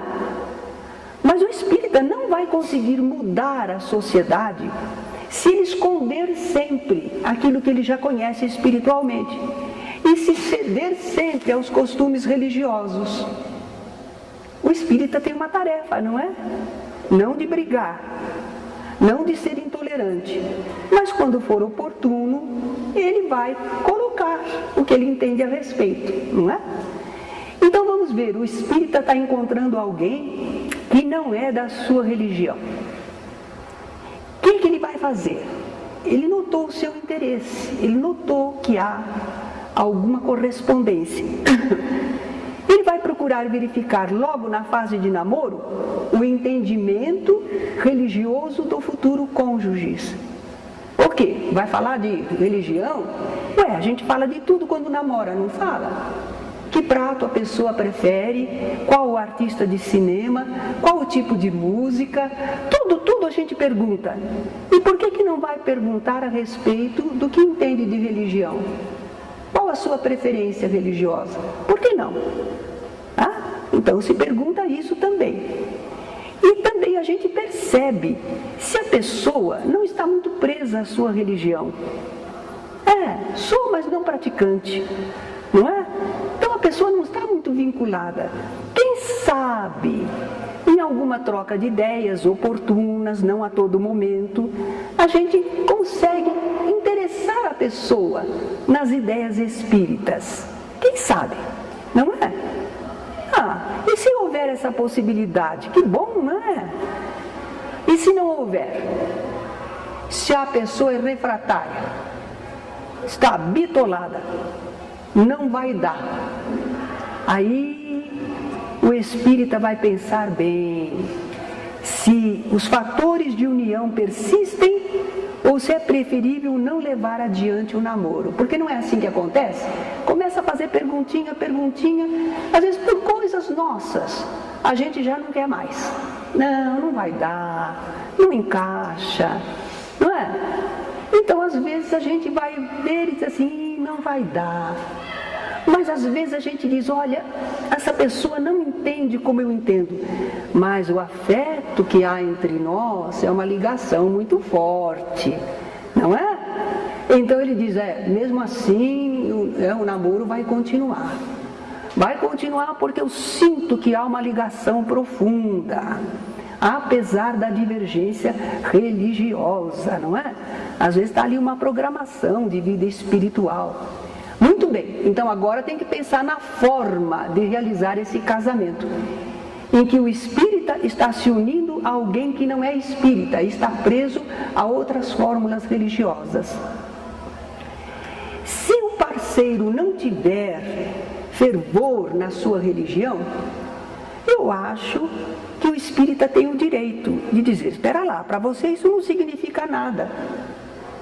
Mas o espírita não vai conseguir mudar a sociedade se ele esconder sempre aquilo que ele já conhece espiritualmente e se ceder sempre aos costumes religiosos. O espírita tem uma tarefa, não é? Não de brigar, não de ser intolerante. tolerante. Mas quando for oportuno, ele vai colocar o que ele entende a respeito, não é? Então vamos ver, o espírita está encontrando alguém que não é da sua religião. O que ele vai fazer? Ele notou o seu interesse, ele notou que há alguma correspondência. Ele vai procurar verificar logo na fase de namoro o entendimento religioso do futuro cônjuge. Por quê? Vai falar de religião? Ué, a gente fala de tudo quando namora, não fala? Que prato a pessoa prefere, qual o artista de cinema, qual o tipo de música, tudo a gente pergunta. E por que não vai perguntar a respeito do que entende de religião? Qual a sua preferência religiosa? Por que não? Então se pergunta isso também. E também a gente percebe se a pessoa não está muito presa à sua religião. Sou, mas não praticante, não é? Então a pessoa não está muito vinculada. Quem sabe, em alguma troca de ideias oportunas, não a todo momento, a gente consegue interessar a pessoa nas ideias espíritas. Quem sabe, não é? E se houver essa possibilidade? Que bom, não é? E se não houver? Se a pessoa é refratária, está bitolada, não vai dar. Aí o espírita vai pensar bem se os fatores de união persistem ou se é preferível não levar adiante o namoro. Porque não é assim que acontece? Começa a fazer perguntinha, às vezes por coisas nossas, a gente já não quer mais. Não vai dar, não encaixa, não é? Então às vezes a gente vai ver e diz assim, não vai dar. Mas às vezes a gente diz, olha, essa pessoa não entende como eu entendo, mas o afeto que há entre nós é uma ligação muito forte, não é? Então ele diz, mesmo assim o namoro vai continuar. Vai continuar porque eu sinto que há uma ligação profunda, apesar da divergência religiosa, não é? Às vezes está ali uma programação de vida espiritual. Muito bem, então agora tem que pensar na forma de realizar esse casamento, em que o espírita está se unindo a alguém que não é espírita, está preso a outras fórmulas religiosas. Se o parceiro não tiver fervor na sua religião, eu acho que o espírita tem o direito de dizer, espera lá, para você isso não significa nada.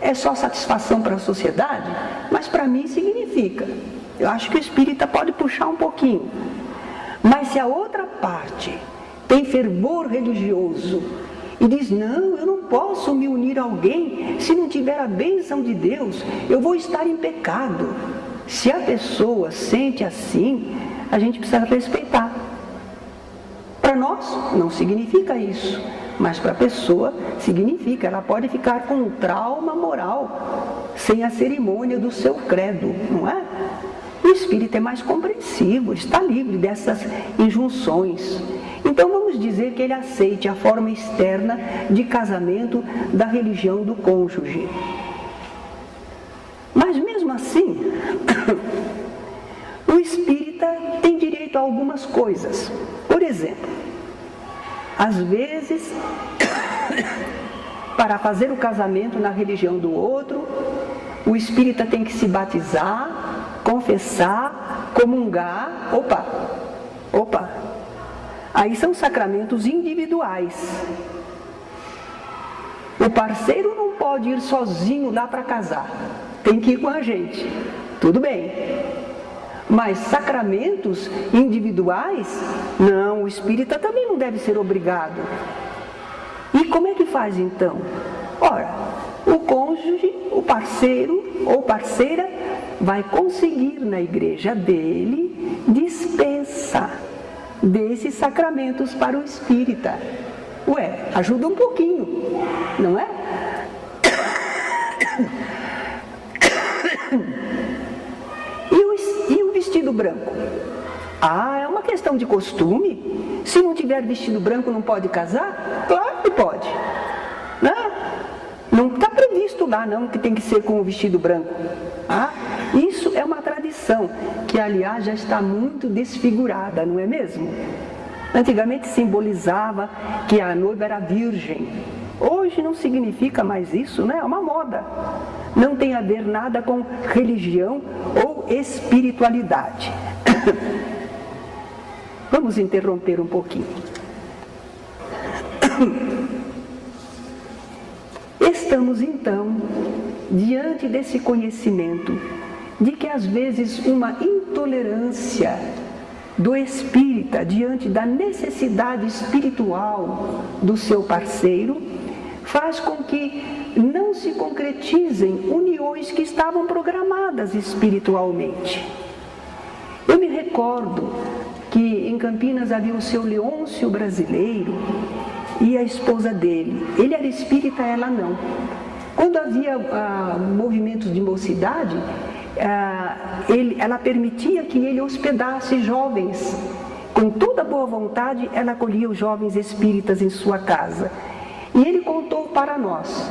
É só satisfação para a sociedade, mas para mim significa. Eu acho que o espírita pode puxar um pouquinho. Mas se a outra parte tem fervor religioso e diz, não, eu não posso me unir a alguém se não tiver a bênção de Deus, eu vou estar em pecado. Se a pessoa sente assim, a gente precisa respeitar. Para nós não significa isso. Mas para a pessoa significa, ela pode ficar com um trauma moral, sem a cerimônia do seu credo, não é? O espírito é mais compreensivo, está livre dessas injunções. Então vamos dizer que ele aceite a forma externa de casamento da religião do cônjuge. Mas mesmo assim, o espírita tem direito a algumas coisas. Por exemplo, às vezes, para fazer o casamento na religião do outro, o espírita tem que se batizar, confessar, comungar. Opa! Aí são sacramentos individuais. O parceiro não pode ir sozinho lá para casar, tem que ir com a gente. Tudo bem. Mas sacramentos individuais, não, o espírita também não deve ser obrigado. E como é que faz então? Ora, o cônjuge, o parceiro ou parceira vai conseguir na igreja dele dispensa desses sacramentos para o espírita. Ajuda um pouquinho, não é? E o vestido branco? É uma questão de costume. Se não tiver vestido branco não pode casar? Claro que pode. Não está previsto lá, não, que tem que ser com o vestido branco. Ah, isso é uma tradição, que aliás já está muito desfigurada, não é mesmo? Antigamente simbolizava que a noiva era virgem. Hoje não significa mais isso, né? É uma moda. Não tem a ver nada com religião ou espiritualidade. Vamos interromper um pouquinho. Estamos então diante desse conhecimento de que às vezes uma intolerância do espírita diante da necessidade espiritual do seu parceiro faz com que não se concretizem uniões que estavam programadas espiritualmente. Eu me recordo que em Campinas havia o seu Leôncio brasileiro e a esposa dele. Ele era espírita, ela não. Quando havia movimentos de mocidade, ela permitia que ele hospedasse jovens. Com toda boa vontade, ela acolhia os jovens espíritas em sua casa. E ele contou para nós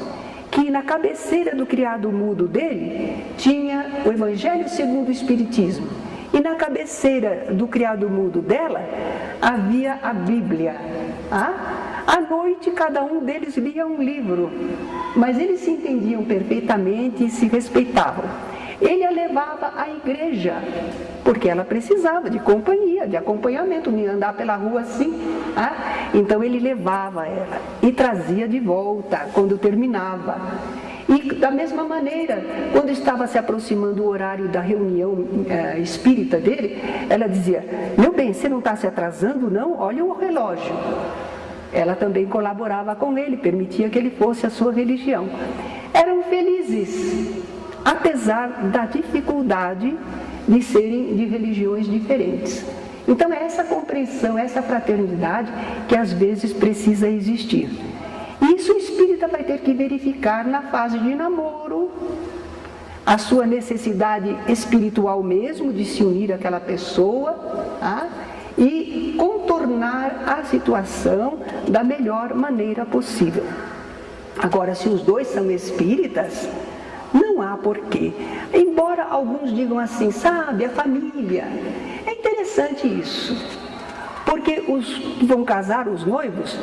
que na cabeceira do criado mudo dele tinha o Evangelho segundo o Espiritismo. E na cabeceira do criado mudo dela havia a Bíblia. À noite, cada um deles lia um livro, mas eles se entendiam perfeitamente e se respeitavam. Ele a levava à igreja, porque ela precisava de companhia, de acompanhamento, não ia andar pela rua assim. Então ele levava ela e trazia de volta quando terminava. E da mesma maneira, quando estava se aproximando o horário da reunião espírita dele, ela dizia: meu bem, você não está se atrasando não? Olha o relógio. Ela também colaborava com ele, permitia que ele fosse a sua religião. Eram felizes, apesar da dificuldade de serem de religiões diferentes. Então é essa compreensão, essa fraternidade que às vezes precisa existir. Isso o espírita vai ter que verificar na fase de namoro, a sua necessidade espiritual mesmo de se unir àquela pessoa, e contornar a situação da melhor maneira possível. Agora, se os dois são espíritas, não há porquê. Embora alguns digam assim, sabe, a família. É interessante isso, porque os que vão casar, os noivos,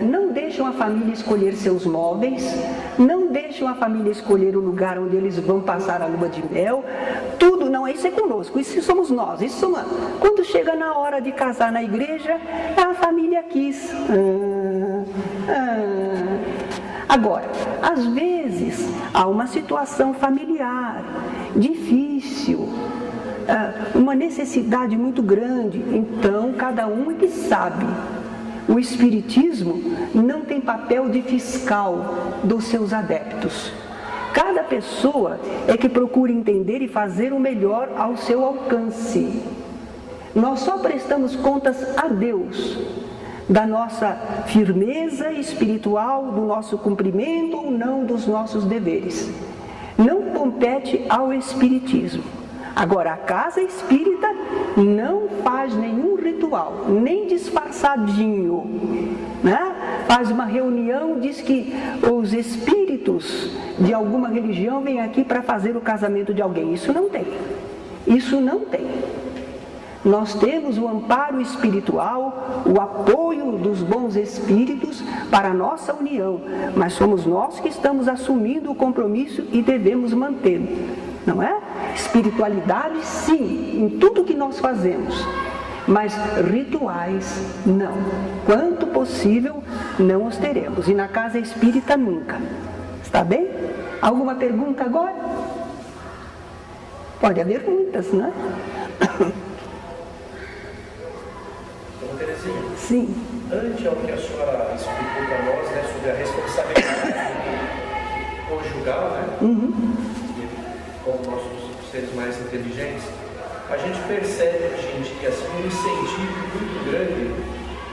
não deixam a família escolher seus móveis, não deixam a família escolher o lugar onde eles vão passar a lua de mel, tudo, não, isso é conosco, isso somos nós, isso somos... Quando chega na hora de casar na igreja, a família quis. Agora, às vezes, há uma situação familiar, difícil, uma necessidade muito grande, então cada um é que sabe. O Espiritismo não tem papel de fiscal dos seus adeptos. Cada pessoa é que procura entender e fazer o melhor ao seu alcance. Nós só prestamos contas a Deus da nossa firmeza espiritual, do nosso cumprimento ou não dos nossos deveres. Não compete ao Espiritismo. Agora, a casa espírita não faz nenhum ritual, nem disfarçadinho, né? Faz uma reunião, diz que os espíritos de alguma religião vêm aqui para fazer o casamento de alguém. Isso não tem. Isso não tem. Nós temos o amparo espiritual, o apoio dos bons espíritos para a nossa união, mas somos nós que estamos assumindo o compromisso e devemos mantê-lo. Não é? Espiritualidade, sim, em tudo que nós fazemos, mas rituais, não. Quanto possível, não os teremos. E na casa espírita, nunca. Está bem? Alguma pergunta agora? Pode haver muitas, né? Dona Terezinha, sim. Ante ao que a senhora explicou para nós, né, sobre a responsabilidade conjugal, né? Como nós somos seres mais inteligentes, a gente percebe hoje em dia assim, um incentivo muito grande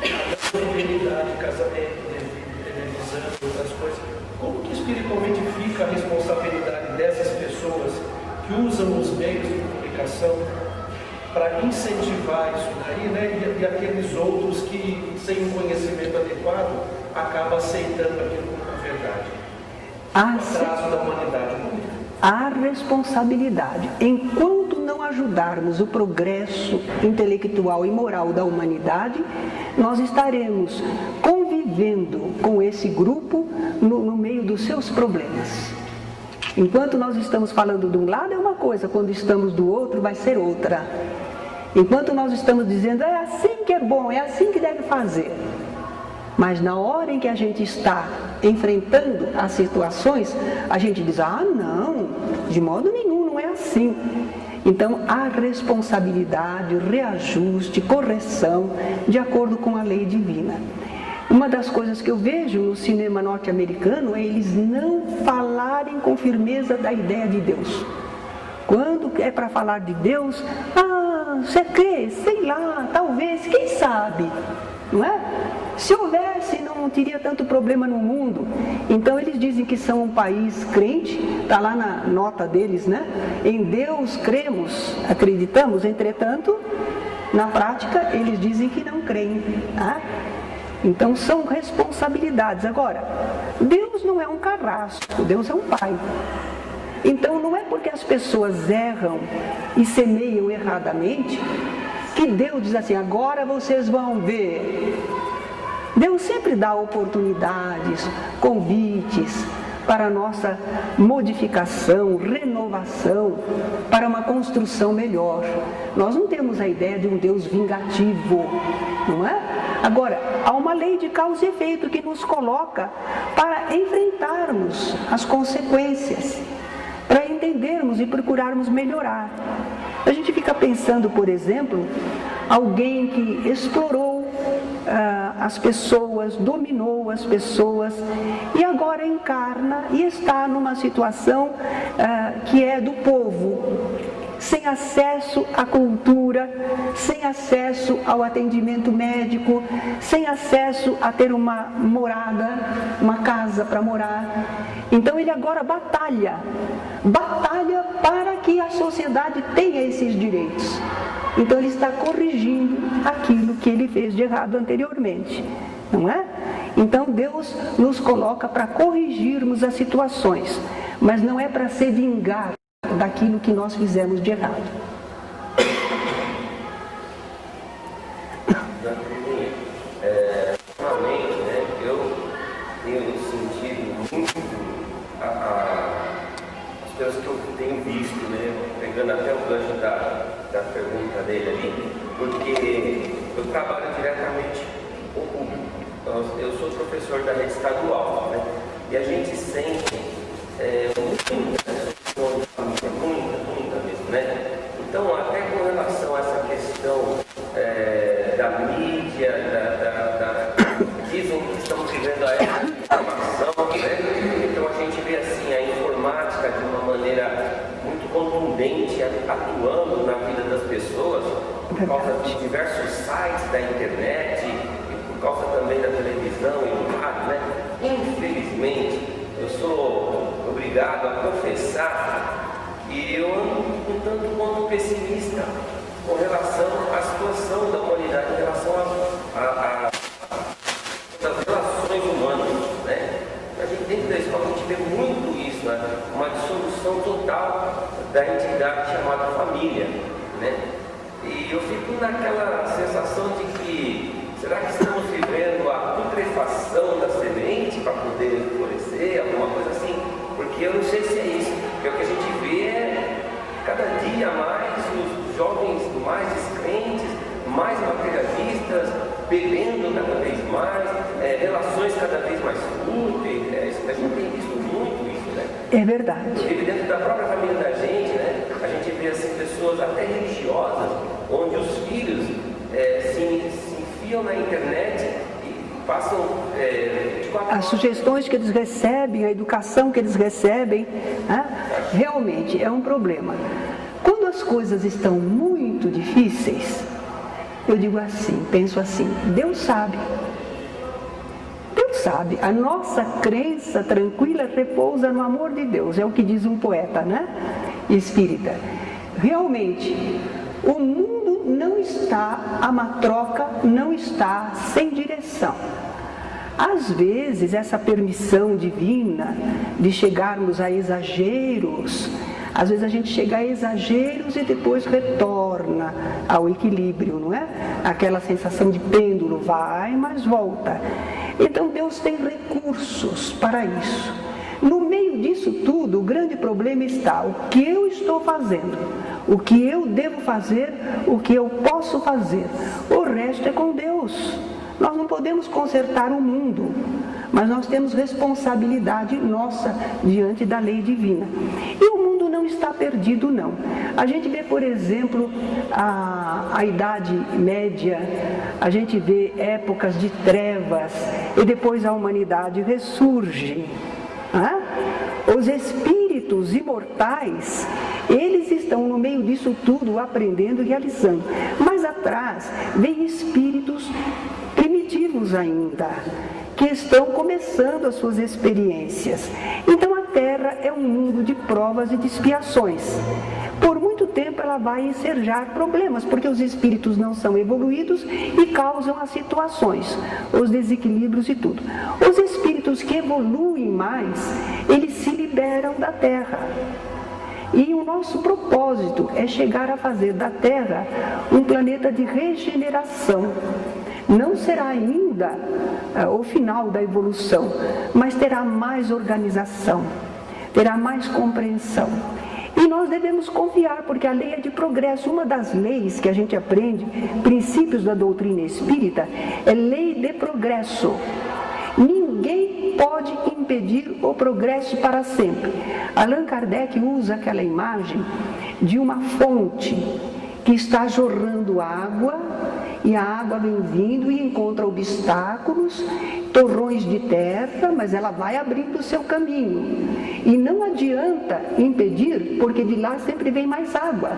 à fidelidade, casamento, televisão, outras coisas. Como que espiritualmente fica a responsabilidade dessas pessoas que usam os meios de comunicação para incentivar isso daí, né? E aqueles outros que, sem um conhecimento adequado, acabam aceitando aquilo como verdade? atraso da humanidade. A responsabilidade. Enquanto não ajudarmos o progresso intelectual e moral da humanidade, nós estaremos convivendo com esse grupo no meio dos seus problemas. Enquanto nós estamos falando de um lado é uma coisa, quando estamos do outro vai ser outra. Enquanto nós estamos dizendo, é assim que é bom, é assim que deve fazer. Mas na hora em que a gente está enfrentando as situações, a gente diz, não, de modo nenhum, não é assim. Então, há responsabilidade, reajuste, correção, de acordo com a lei divina. Uma das coisas que eu vejo no cinema norte-americano é eles não falarem com firmeza da ideia de Deus. Quando é para falar de Deus, você crê, sei lá, talvez, quem sabe, não é? Se houvesse, não teria tanto problema no mundo. Então eles dizem que são um país crente, está lá na nota deles, né? Em Deus cremos, acreditamos, entretanto, na prática eles dizem que não creem, tá? Então são responsabilidades. Agora, Deus não é um carrasco, Deus é um pai. Então não é porque as pessoas erram e semeiam erradamente que Deus diz assim, agora vocês vão ver. Deus sempre dá oportunidades, convites para a nossa modificação, renovação, para uma construção melhor. Nós não temos a ideia de um Deus vingativo, não é? Agora, há uma lei de causa e efeito que nos coloca para enfrentarmos as consequências, para entendermos e procurarmos melhorar. A gente fica pensando, por exemplo, alguém que explorou as pessoas, dominou as pessoas e agora encarna e está numa situação que é do povo, sem acesso à cultura, sem acesso ao atendimento médico, sem acesso a ter uma morada, uma casa para morar. Então ele agora batalha para que a sociedade tenha esses direitos. Então ele está corrigindo aquilo que ele fez de errado anteriormente, não é? Então Deus nos coloca para corrigirmos as situações, mas não é para se vingar daquilo que nós fizemos de errado. Realmente, né, eu tenho sentido muito as coisas que eu tenho visto, né, pegando até o gancho da pergunta dele ali, porque eu trabalho diretamente com o público. Eu sou professor da rede estadual, né, e a gente sente muita mesmo, né? Então, até com relação a essa questão da mídia, dizem que estamos vivendo a era da informação, né? Então a gente vê assim a informática de uma maneira muito contundente, atuando na vida das pessoas, por causa de diversos sites da internet, e por causa também da televisão e do rádio, né? Infelizmente, eu sou obrigado a confessar que eu ando um tanto quanto pessimista com relação à situação da humanidade, em relação às relações humanas, né? A gente dentro da escola a gente vê muito isso, né? Uma dissolução total da entidade chamada família, né? E eu fico naquela sensação de que será que estamos vivendo a putrefação da semente para poder florescer, alguma coisa assim? Porque eu não sei se é isso, porque o que a gente vê é cada dia mais os jovens mais descrentes, mais materialistas, bebendo cada vez mais, relações cada vez mais fúteis, a gente tem visto muito isso, né? É verdade. Inclusive dentro da própria família da gente, né? A gente vê assim pessoas até religiosas, onde os filhos se enfiam na internet e passam as sugestões que eles recebem, a educação que eles recebem, né? Realmente é um problema. Quando as coisas estão muito difíceis, eu digo assim, penso assim, Deus sabe. Deus sabe. A nossa crença tranquila repousa no amor de Deus, é o que diz um poeta, né? Espírita. Realmente, o mundo não está, a matroca não está sem direção. Às vezes, essa permissão divina de chegarmos a exageros, às vezes a gente chega a exageros e depois retorna ao equilíbrio, não é? Aquela sensação de pêndulo, vai, mas volta. Então Deus tem recursos para isso. No meio disso tudo, o grande problema está o que eu estou fazendo, o que eu devo fazer, o que eu posso fazer. O resto é com Deus. Nós não podemos consertar o mundo, mas nós temos responsabilidade nossa diante da lei divina. E o mundo não está perdido, não. A gente vê, por exemplo, a Idade Média, a gente vê épocas de trevas e depois a humanidade ressurge. Os espíritos imortais, eles estão no meio disso tudo, aprendendo e realizando. Mas atrás vem espíritos primitivos ainda, que estão começando as suas experiências. Então a Terra é um mundo de provas e de expiações. Por muito tempo ela vai ensejar problemas, porque os espíritos não são evoluídos e causam as situações, os desequilíbrios e tudo. Os espíritos que evoluem mais, eles se liberam da Terra. E o nosso propósito é chegar a fazer da Terra um planeta de regeneração. Não será ainda o final da evolução, mas terá mais organização, terá mais compreensão. E nós devemos confiar, porque a lei é de progresso. Uma das leis que a gente aprende, princípios da doutrina espírita, é lei de progresso. Ninguém pode impedir o progresso para sempre. Allan Kardec usa aquela imagem de uma fonte que está jorrando água, e a água vem vindo e encontra obstáculos, torrões de terra, mas ela vai abrindo o seu caminho. E não adianta impedir, porque de lá sempre vem mais água.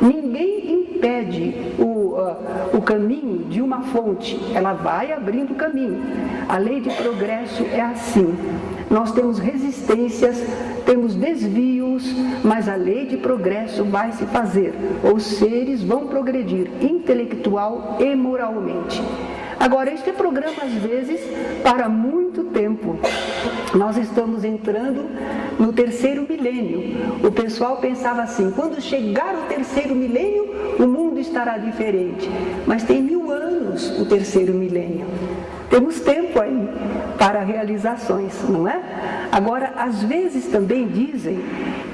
Ninguém impede o caminho de uma fonte, ela vai abrindo o caminho. A lei de progresso é assim. Nós temos resistências, temos desvios, mas a lei de progresso vai se fazer. Os seres vão progredir intelectual e moralmente. Agora, este é programa, às vezes, para muito tempo. Nós estamos entrando no 3º milênio. O pessoal pensava assim, quando chegar o 3º milênio, o mundo estará diferente. Mas tem 1000 anos o 3º milênio. Temos tempo aí para realizações, não é? Agora, às vezes também dizem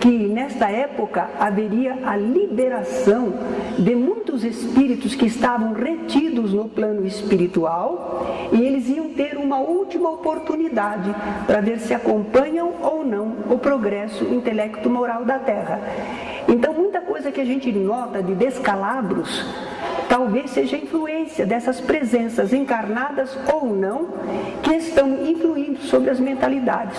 que nesta época haveria a liberação de muitos espíritos que estavam retidos no plano espiritual e eles iam ter uma última oportunidade para ver se acompanham ou não o progresso intelecto-moral da Terra. Então, muita coisa que a gente nota de descalabros talvez seja influência dessas presenças encarnadas ou não que estão influindo sobre as mentalidades.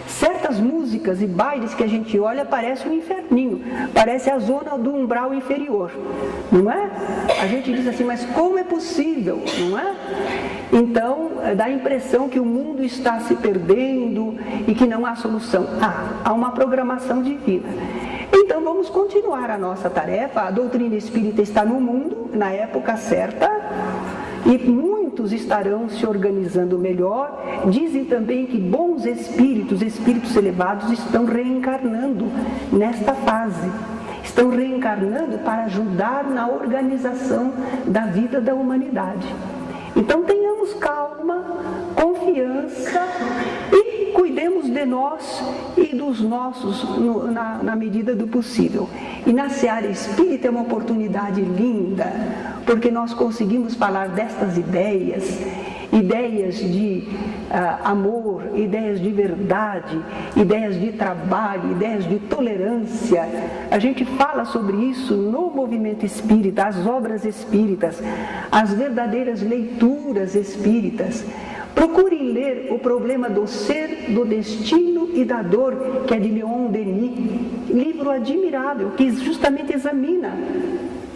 Certas músicas e bailes que a gente olha parece um inferninho, parece a zona do umbral inferior, não é? A gente diz assim, mas como é possível, não é? Então, dá a impressão que o mundo está se perdendo e que não há solução. Há uma programação divina. Então vamos continuar a nossa tarefa. A doutrina espírita está no mundo, na época certa, e muitos estarão se organizando melhor. Dizem também que bons espíritos, espíritos elevados, estão reencarnando nesta fase. Estão reencarnando para ajudar na organização da vida da humanidade. Então tenhamos calma, confiança e cuidemos de nós e dos nossos na medida do possível. E na seara espírita é uma oportunidade linda, porque nós conseguimos falar destas ideias, ideias de amor, ideias de verdade, ideias de trabalho, ideias de tolerância. A gente fala sobre isso no movimento espírita, as obras espíritas, as verdadeiras leituras espíritas. Procurem ler O Problema do Ser, do Destino e da Dor, que é de Leon Denis, livro admirável, que justamente examina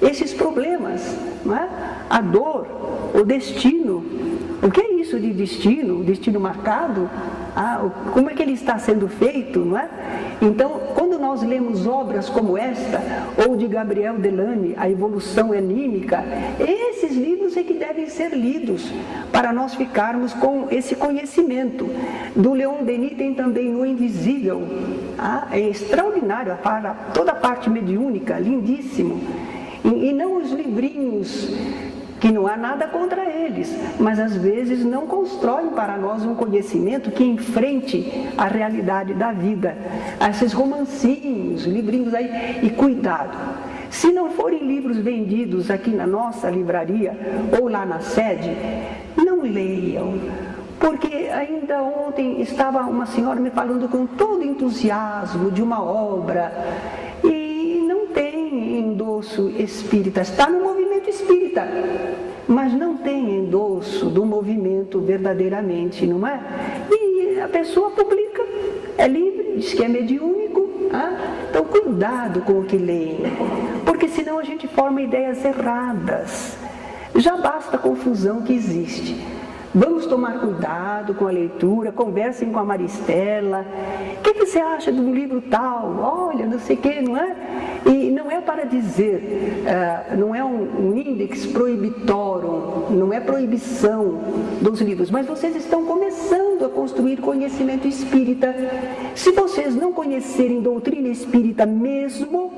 esses problemas, não é? A dor, o destino. O que é isso? isso de destino, destino marcado, como é que ele está sendo feito, não é? Então, quando nós lemos obras como esta, ou de Gabriel Delany, A Evolução Anímica, esses livros é que devem ser lidos para nós ficarmos com esse conhecimento. Do Leon Denis tem também No Invisível, é extraordinário, para toda a parte mediúnica, lindíssimo. E não os livrinhos, que não há nada contra eles, mas às vezes não constroem para nós um conhecimento que enfrente a realidade da vida. Esses romancinhos, livrinhos aí, e cuidado, se não forem livros vendidos aqui na nossa livraria ou lá na sede, não leiam. Porque ainda ontem estava uma senhora me falando com todo entusiasmo de uma obra e não tem endosso espírita, está no movimento espírita, mas não tem endosso do movimento verdadeiramente, não é? E a pessoa publica, é livre, diz que é mediúnico, então cuidado com o que leem, porque senão a gente forma ideias erradas, já basta a confusão que existe. Vamos tomar cuidado com a leitura, conversem com a Maristela. O que você acha do livro tal? Olha, não sei o que, não é? E não é para dizer, não é um index prohibitorum, não é proibição dos livros, mas vocês estão começando a construir conhecimento espírita. Se vocês não conhecerem doutrina espírita mesmo,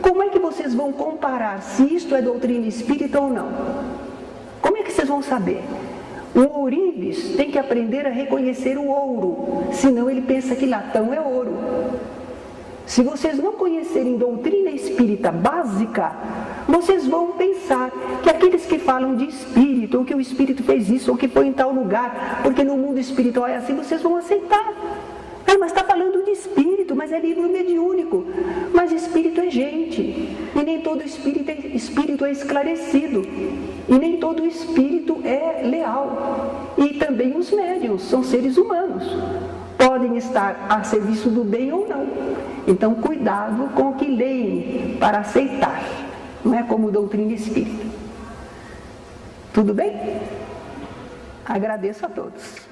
como é que vocês vão comparar se isto é doutrina espírita ou não? Como é que vocês vão saber? O ourives tem que aprender a reconhecer o ouro, senão ele pensa que latão é ouro. Se vocês não conhecerem doutrina espírita básica, vocês vão pensar que aqueles que falam de espírito, ou que o espírito fez isso, ou que foi em tal lugar, porque no mundo espiritual é assim, vocês vão aceitar. Mas está falando de espírito, mas é livro mediúnico. Mas espírito é gente, e nem todo espírito é esclarecido, e nem todo espírito é leal. E também os médiuns são seres humanos, podem estar a serviço do bem ou não. Então cuidado com o que leem para aceitar, não é como doutrina espírita. Tudo bem? Agradeço a todos.